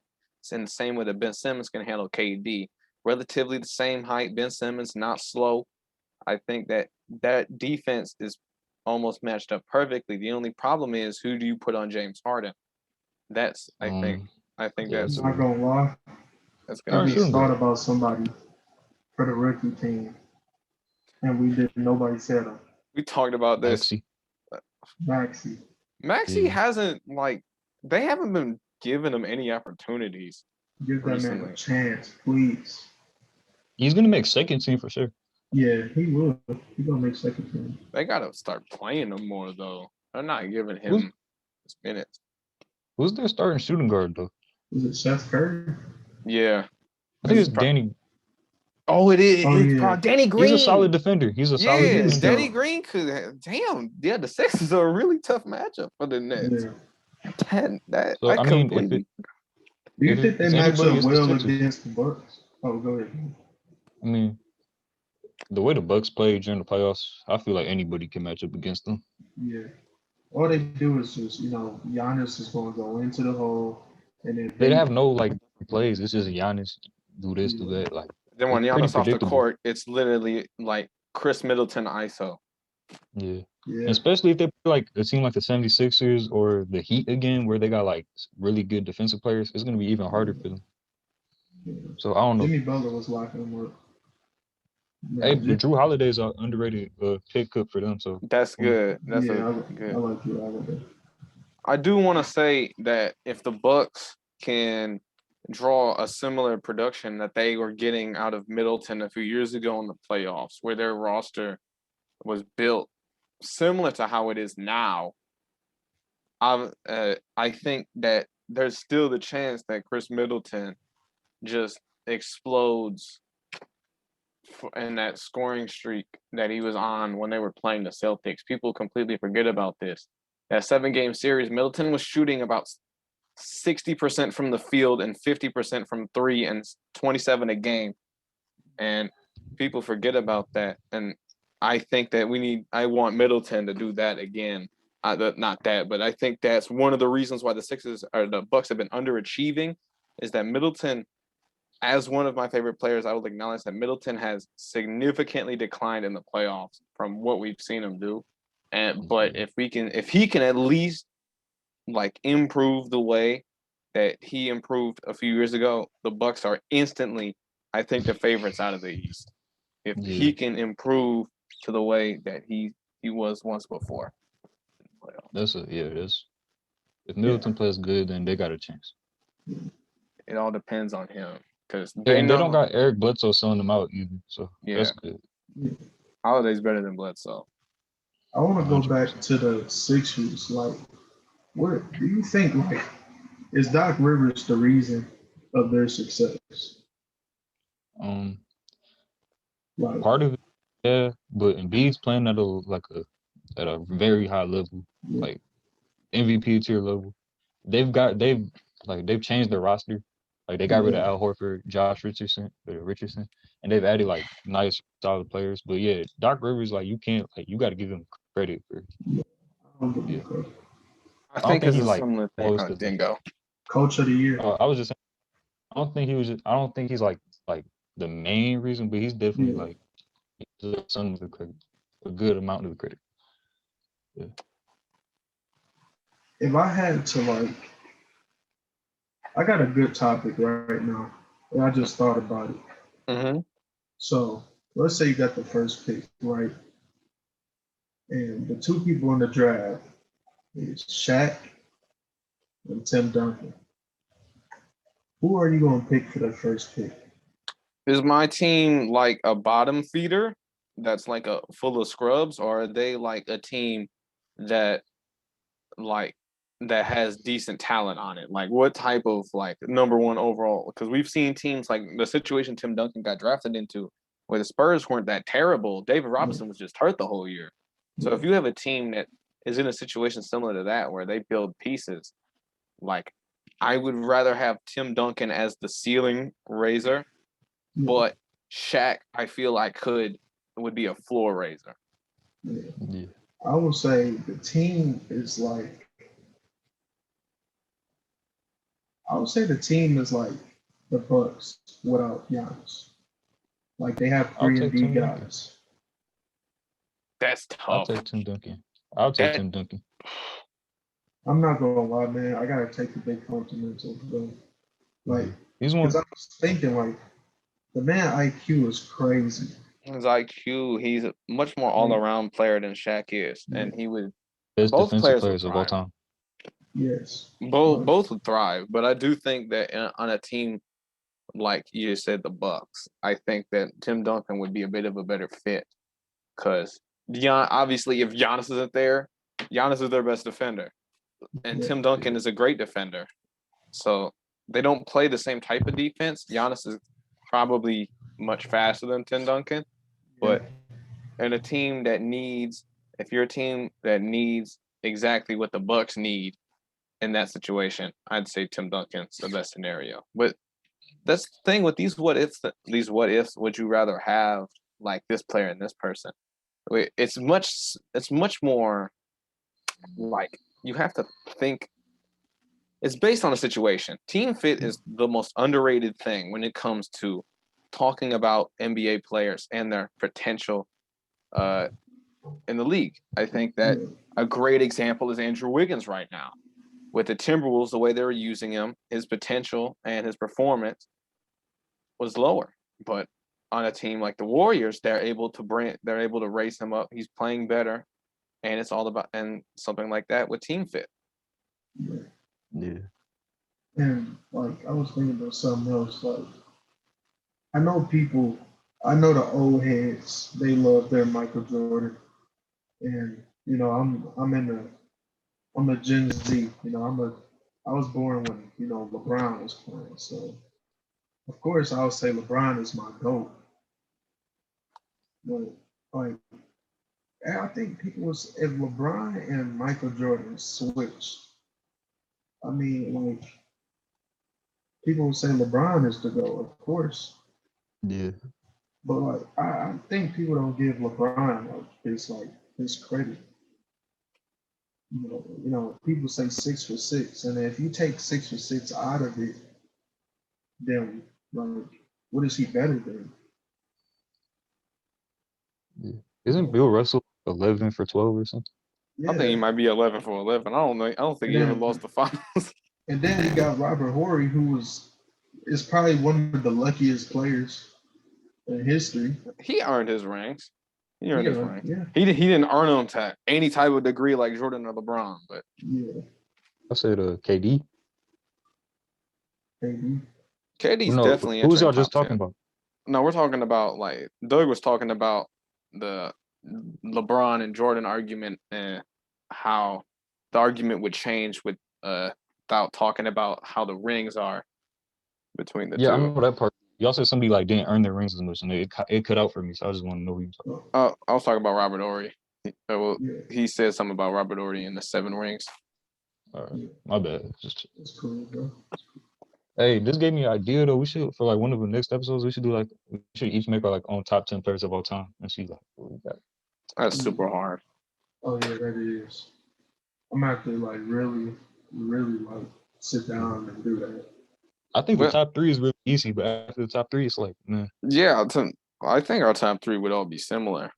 And the same way that Ben Simmons can handle KD. Relatively the same height. Ben Simmons, not slow. I think that defense is almost matched up perfectly. The only problem is, who do you put on James Harden? That's I think yeah, that's I'm not gonna lie. that's And gonna we be thought about somebody for the rookie team, and we didn't. Nobody said him. we talked about this. Maxey. hasn't they haven't been giving him any opportunities. Give that recently. man a chance, please. He's gonna make second team for sure. Yeah, he will. He's gonna make second team. They gotta start playing him more though. They're not giving him his minutes. Who's their starting shooting guard though? Is it Seth Curry? Yeah. I think it's Danny. Oh, it is. Oh, It's yeah. Danny Green. He's a solid defender. He's a solid defender. Danny Green could. Damn. Yeah, the Sixers are a really tough matchup for the Nets. Yeah. So I mean, Do you think they match up well against the Bucks? Oh, go ahead. I mean, the way the Bucks play during the playoffs, I feel like anybody can match up against them. Yeah. All they do is just, Giannis is going to go into the hole, and then They have no plays. It's just Giannis do this, do that. Like then when it's pretty Giannis off the predictable. court, it's literally like Chris Middleton ISO. Yeah. Especially if they play like a team like the 76ers or the Heat again, where they got like really good defensive players, it's gonna be even harder for them. Yeah. So I don't know. Jimmy Butler was locking them up. Hey, but Drew Holiday's an underrated pickup for them. So that's good. That's good. good. I like Drew Holiday. I do want to say that if the Bucks can draw a similar production that they were getting out of Middleton a few years ago in the playoffs, where their roster was built similar to how it is now, I think that there's still the chance that Chris Middleton just explodes in that scoring streak that he was on when they were playing the Celtics. People completely forget about this. That 7-game series, Middleton was shooting about 60% from the field and 50% from three and 27 a game. And people forget about that. And I think that I want Middleton to do that again. Not that, but I think that's one of the reasons why the Bucks have been underachieving, is that Middleton, as one of my favorite players, I will acknowledge that Middleton has significantly declined in the playoffs from what we've seen him do. But if he can at least improve the way that he improved a few years ago, the Bucks are instantly, I think, the favorites out of the East. if he can improve to the way that he was once before. That's if Middleton plays good, then they got a chance. It all depends on him because they don't got Eric Bledsoe selling them out either, so that's good. Holiday's better than Bledsoe. I want to go back to the Sixers. Like, what do you think? Like, is Doc Rivers the reason of their success? Like, part of it, yeah, but Embiid's playing at a very high level, like MVP tier level. They've changed their roster. Like they got rid of Al Horford, Josh Richardson, and they've added like nice solid players. But yeah, Doc Rivers, like you got to give him credit for. I think it's a similar thing. Dingo. Coach of the year. I was just saying, I don't think he's like the main reason, but he's definitely like some of the credit, a good amount of the credit. Yeah. If I had to I got a good topic right now, and I just thought about it. So let's say you got the first pick, right? And the two people in the draft is Shaq and Tim Duncan. Who are you going to pick for the first pick? Is my team like a bottom feeder that's like a full of scrubs, or are they like a team that has decent talent on it? Like what type of like number one overall? Because we've seen teams like the situation Tim Duncan got drafted into where the Spurs weren't that terrible. David Robinson was just hurt the whole year. So if you have a team that is in a situation similar to that where they build pieces, like I would rather have Tim Duncan as the ceiling raiser, but Shaq I feel like would be a floor raiser. Yeah. I would say the team is like the Bucks without Giannis. Like they have 3 and D guys. That's tough. I'll take Tim Duncan. I'm not gonna lie, man. I gotta take the big compliments of them. Like, because I was thinking, like, the man IQ is crazy. His IQ, he's a much more all-around player than Shaq is, and he would. Best both players of all time. Yes. Both would thrive, but I do think that on a team like you just said, the Bucks, I think that Tim Duncan would be a bit of a better fit because obviously if Giannis isn't there, Giannis is their best defender, and Tim Duncan is a great defender. So they don't play the same type of defense. Giannis is probably much faster than Tim Duncan, but in a team that needs, if you're a team that needs exactly what the Bucks need in that situation, I'd say Tim Duncan's the best scenario. But that's the thing with these what ifs. Would you rather have like this player and this person? It's much more like you have to think. It's based on a situation. Team fit is the most underrated thing when it comes to talking about NBA players and their potential in the league. I think that a great example is Andrew Wiggins right now. With the Timberwolves, the way they were using him, his potential and his performance was lower. But on a team like the Warriors, they're able to raise him up. He's playing better, and it's all about something like that with team fit. Yeah. And like I was thinking about something else. Like I know the old heads, they love their Michael Jordan, and I'm a Gen Z. I was born when LeBron was playing, so of course I would say LeBron is my GOAT. But like I think if LeBron and Michael Jordan switched, I mean like people would say LeBron is the GOAT, of course. Yeah. But like I think people don't give LeBron his credit. People say 6 for 6, and if you take 6 for 6 out of it, then like what is he better than? Yeah. Isn't Bill Russell 11 for 12 or something? Yeah. I think he might be 11 for 11. I don't think he ever lost the finals. And then you got Robert Horry, who is probably one of the luckiest players in history. He earned his rings. He earned his rings. Yeah. He didn't earn them to any type of degree like Jordan or LeBron, but yeah. I said KD. KD. KD's No, definitely who was entering y'all just top 10. talking about? No, we're talking about like Doug was talking about the LeBron and Jordan argument and how the argument would change without talking about how the rings are between the Yeah, I two. know that part. Y'all said somebody like didn't earn their rings as much, and it cut out for me. So I just want to know who you talking about. I was talking about Robert Ory. Yeah. He said something about Robert Ory and the 7 rings. All right, my bad. That's cool, bro. Hey, this gave me an idea though. We should for like one of the next episodes. We should each make our like own top 10 players of all time and see like what we got. That's super hard. Oh yeah, that is. I'm gonna have to like really like sit down and do that. I think the top 3 is really easy, but after the top 3, it's like, man. Yeah, I think our top 3 would all be similar.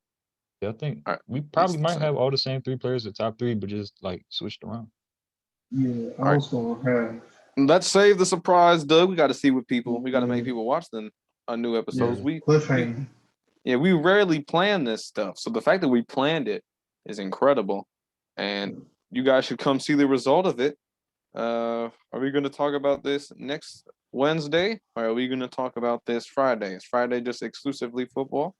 Yeah, I think we probably might have all the same 3 players at top 3, but just like switched around. Yeah, I was gonna have. Let's save the surprise, Doug. We got to see what people. We got to make people watch our new episodes. Yeah, cliffhanger. We rarely plan this stuff, so the fact that we planned it is incredible, and you guys should come see the result of it. Are we going to talk about this next Wednesday, or are we going to talk about this Friday? Is Friday just exclusively football?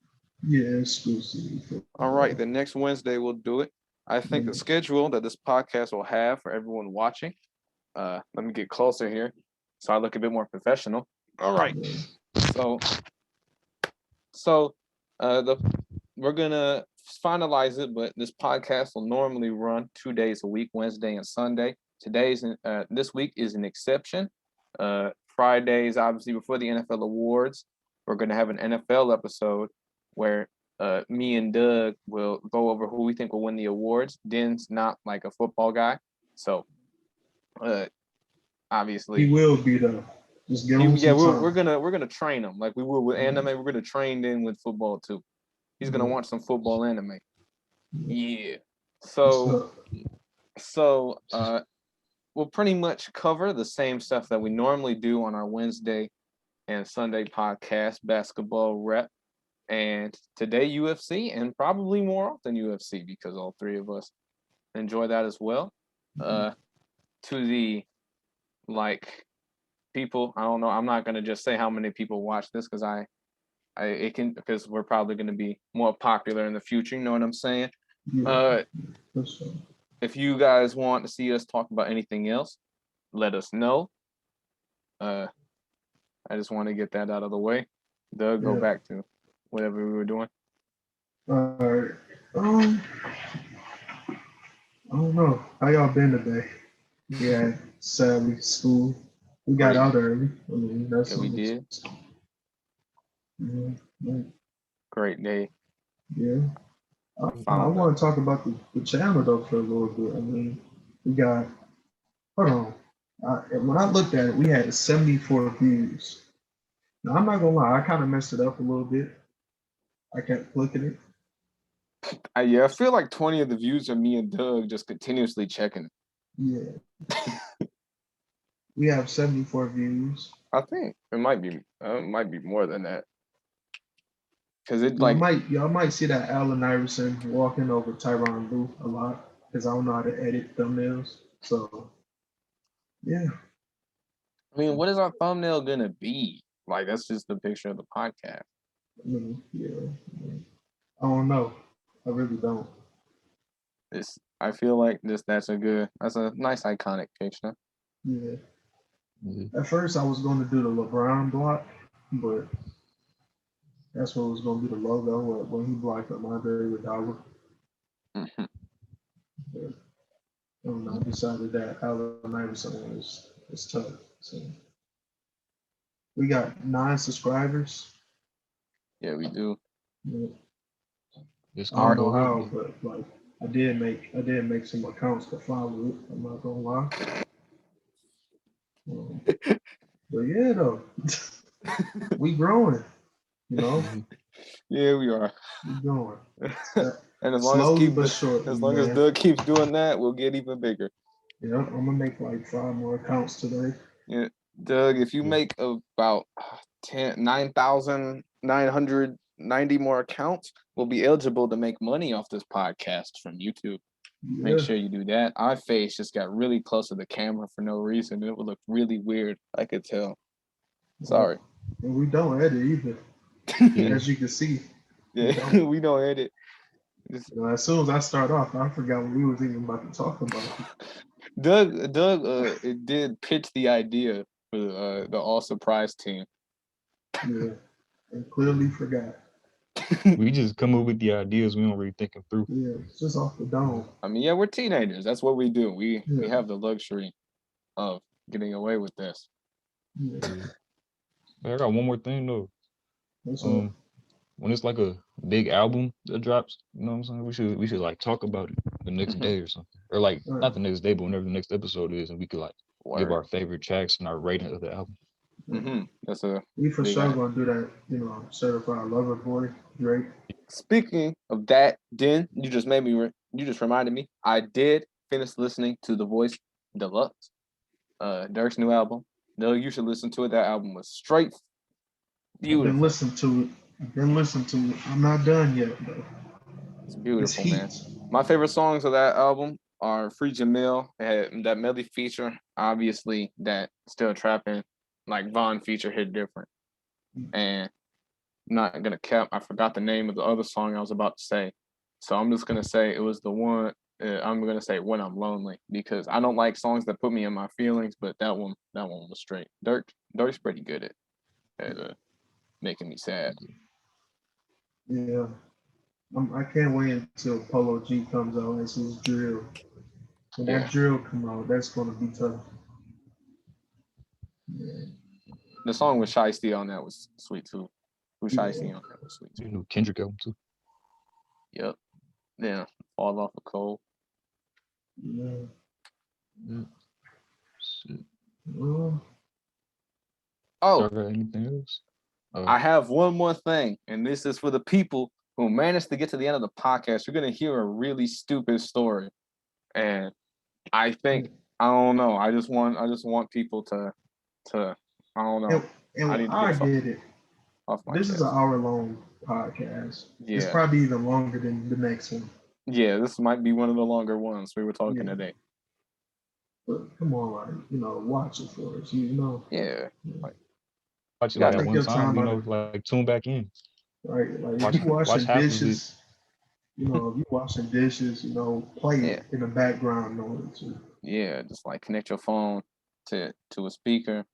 Yeah, exclusively football. All right, then next Wednesday we'll do it. I think the schedule that this podcast will have for everyone watching. Let me get closer here so I look a bit more professional. All right. So we're gonna finalize it, but this podcast will normally run 2 days a week, Wednesday and Sunday. This week is an exception. Fridays, obviously, before the NFL awards, we're gonna have an NFL episode where me and Doug will go over who we think will win the awards. Den's not like a football guy, so obviously he will be though. Just give him some time. we're gonna train him like we will with anime. We're gonna train Den with football too. He's gonna watch some football anime. Yeah. So we'll pretty much cover the same stuff that we normally do on our Wednesday and Sunday podcast, basketball rep, and today UFC, and probably more often UFC because all 3 of us enjoy that as well. To the people, I don't know. I'm not gonna just say how many people watch this because we're probably gonna be more popular in the future. You know what I'm saying? If you guys want to see us talk about anything else, let us know. I just want to get that out of the way. Doug, go back to whatever we were doing. All right. I don't know. How y'all been today? Yeah, sadly, school. We got out early. I mean, that's we did. Great day. Yeah. I want to talk about the channel though for a little bit. I mean, we got. Hold on. When I looked at it, we had 74 views. Now I'm not gonna lie, I kind of messed it up a little bit. I kept clicking it. I feel like 20 of the views are me and Doug just continuously checking it. Yeah. We have 74 views. I think it might be more than that. Cause y'all might see that Allen Iverson walking over Tyronn Lue a lot because I don't know how to edit thumbnails. So yeah. I mean, what is our thumbnail gonna be? Like that's just the picture of the podcast. Yeah. I don't know. I really don't. I feel like that's a nice iconic picture. Yeah. At first I was going to do the LeBron block, but that's what was going to be the logo when he blocked up Andre Iguodala. Mm-hmm. I decided that Allen Iverson one is tough. So we got 9 subscribers. Yeah, we do. Yeah. I don't know how, but like I did make some accounts to follow it. I'm not gonna lie. But yeah, though, we growing. You know. Yeah, we are. We growing. And as long as Doug keeps doing that, we'll get even bigger. Yeah, I'm gonna make like 5 more accounts today. Yeah, Doug, if you make about 9,000 990 more accounts will be eligible to make money off this podcast from YouTube. Make sure you do that. Our face just got really close to the camera for no reason. It would look really weird. I could tell. Sorry. And we don't edit either, as you can see. Yeah, we don't edit. As soon as I start off, I forgot what we was even about to talk about. Doug it did pitch the idea for the All Surprise team. Yeah, and clearly forgot. We just come up with the ideas. We don't really think them through. Yeah, it's just off the dome. I mean, yeah, we're teenagers. That's what we do. We have the luxury of getting away with this. Yeah. I got one more thing though. When it's like a big album that drops, you know what I'm saying? We should like talk about it the next day or something, or like not the next day, but whenever the next episode is, and we could like give our favorite tracks and our rating of the album. That's we for sure gonna do that. You know, Certified Lover Boy, Drake. Speaking of that, Den, you just reminded me. I did finish listening to The Voice Deluxe, Dirk's new album. No, you should listen to it. That album was straight beautiful. I've been listening to it. I'm not done yet, though. It's beautiful, man. My favorite songs of that album are Free Jamil. It had that Melly feature. Obviously, that Still Trapping, like Vaughn feature hit different. And not gonna cap, I forgot the name of the other song I was about to say. So I'm just gonna say it was the one. I'm gonna say When I'm Lonely, because I don't like songs that put me in my feelings, but that one was straight. Dirk's pretty good at making me sad. Yeah, I can't wait until Polo G comes out as his drill. When that drill come out, that's gonna be tough. Yeah. The song with Shiesty on that was sweet too. Who Shiesty on that was sweet too. You know, Kendrick album too. Yep. Yeah. Fall Off a Cold. Yeah. Shit. Oh, anything else? I have one more thing, and this is for the people who managed to get to the end of the podcast. You're gonna hear a really stupid story, and I think I don't know. I just want people to I don't know. And I get it. This is an hour-long podcast. Yeah. It's probably even longer than the next one. Yeah, this might be one of the longer ones we were talking today. But come on, like, watch it for us, Yeah. Watch it like at one time, like tune back in. Right, like if you washing dishes, if you washing dishes, play it in the background noise. Yeah, just like connect your phone to a speaker.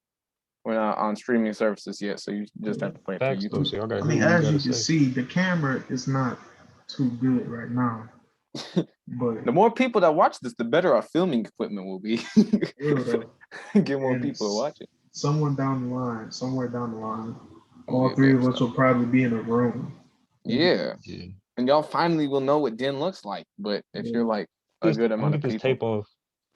We're not on streaming services yet, so you just have to play it for YouTube. I mean, as you can see, the camera is not too good right now. But the more people that watch this, the better our filming equipment will be. Get more people to watch it. Somewhere down the line, all three of us will probably be in a room. Yeah. And y'all finally will know what Den looks like. But if you're like a good amount of people,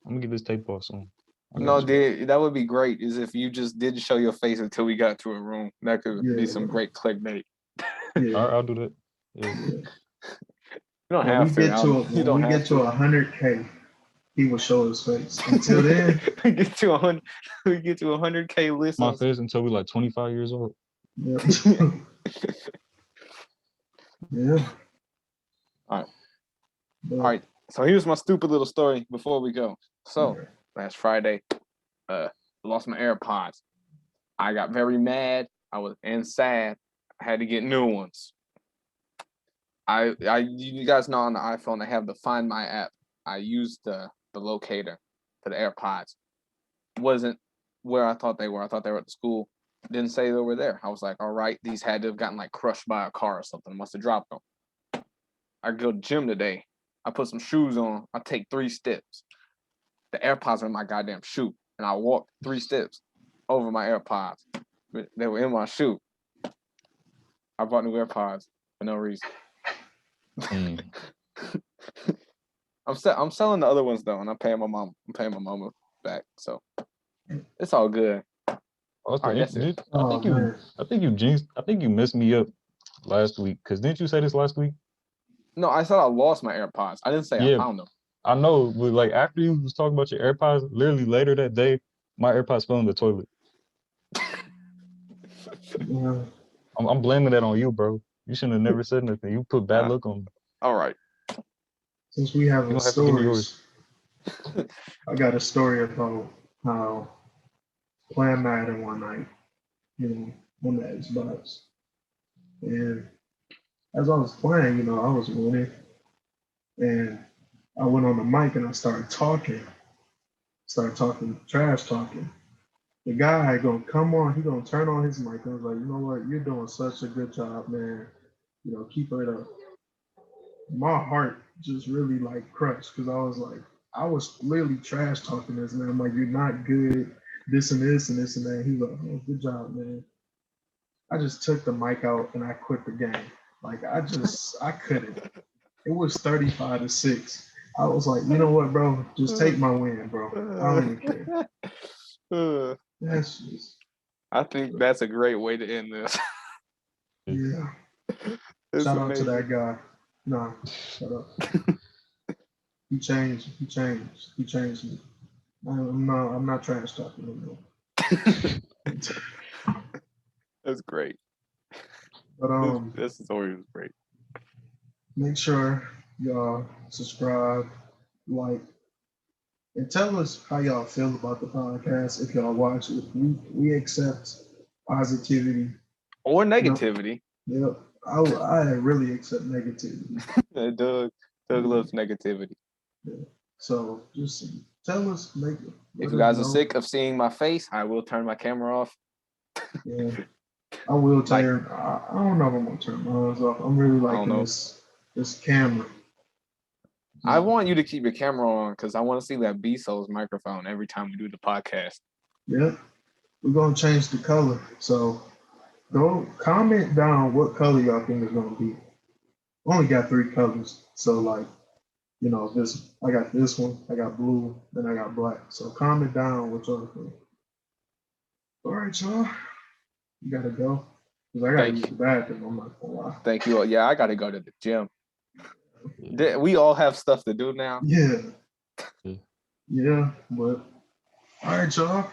I'm gonna get this tape off soon. No, that would be great. Is if you just did show your face until we got to a room. That could be some great clickbait. I'll do that. Yeah. You don't have to. When we get to 100K, he will show his face. Until then, we get to 100K listens. My face until we're like 25 years old. Yeah. Yeah. All right. So here's my stupid little story before we go. So last Friday, lost my AirPods. I got very mad. I was sad. I had to get new ones. You guys know on the iPhone they have the Find My app. I used the locator for the AirPods. Wasn't where I thought they were. I thought they were at the school. Didn't say they were there. I was like, all right, these had to have gotten like crushed by a car or something. Must have dropped them. I go to the gym today. I put some shoes on. I take 3 steps. The AirPods are in my goddamn shoe. And I walked 3 steps over my AirPods. They were in my shoe. I bought new AirPods for no reason. I'm selling the other ones though, and I'm paying my mama back. So it's all good. I think you jinxed. I think you messed me up last week. Cause didn't you say this last week? No, I said I lost my AirPods. I didn't say I found them. I know, but like after you was talking about your AirPods, literally later that day, my AirPods fell in the toilet. I'm blaming that on you, bro. You shouldn't have never said nothing. You put bad luck on me. All right. Since we have You don't have to give me yours. stories, I got a story about how playing Madden one night, on the Xbox. And as I was playing, I was winning. And I went on the mic and I started talking, trash talking. The guy gonna come on, he gonna turn on his mic. I was like, you know what, you're doing such a good job, man. Keep it up. My heart just really like crushed because I was literally trash talking this man. I'm like, you're not good, this and this and this and that. He was like, oh, good job, man. I just took the mic out and I quit the game. Like I couldn't. It was 35-6. I was like, you know what, bro? Just take my win, bro. I don't even care. That's just. I think that's a great way to end this. Yeah. It's Shout amazing. out to that guy. Nah, shut up. He changed me. I'm not trash talking anymore. That's great. But this story was great. make sure y'all subscribe, like, and tell us how y'all feel about the podcast. If y'all watch it, we accept positivity or negativity. Yep, I really accept negativity. Doug loves negativity. Yeah. So just tell us, if you guys are sick of seeing my face, I will turn my camera off. Yeah, I will turn. I don't know if I'm gonna turn mine off. I'm really liking this camera. I want you to keep your camera on because I want to see that B-Soul's microphone every time we do the podcast. Yeah, we're gonna change the color. So go comment down what color y'all think is gonna be. Only got 3 colors, so this I got this one, I got blue, then I got black. So comment down what y'all think. All right, y'all. You gotta go. Because I gotta use the bathroom, I'm not gonna lie. Thank you. Yeah, I gotta go to the gym. We all have stuff to do now. Yeah. Yeah, but all right, y'all.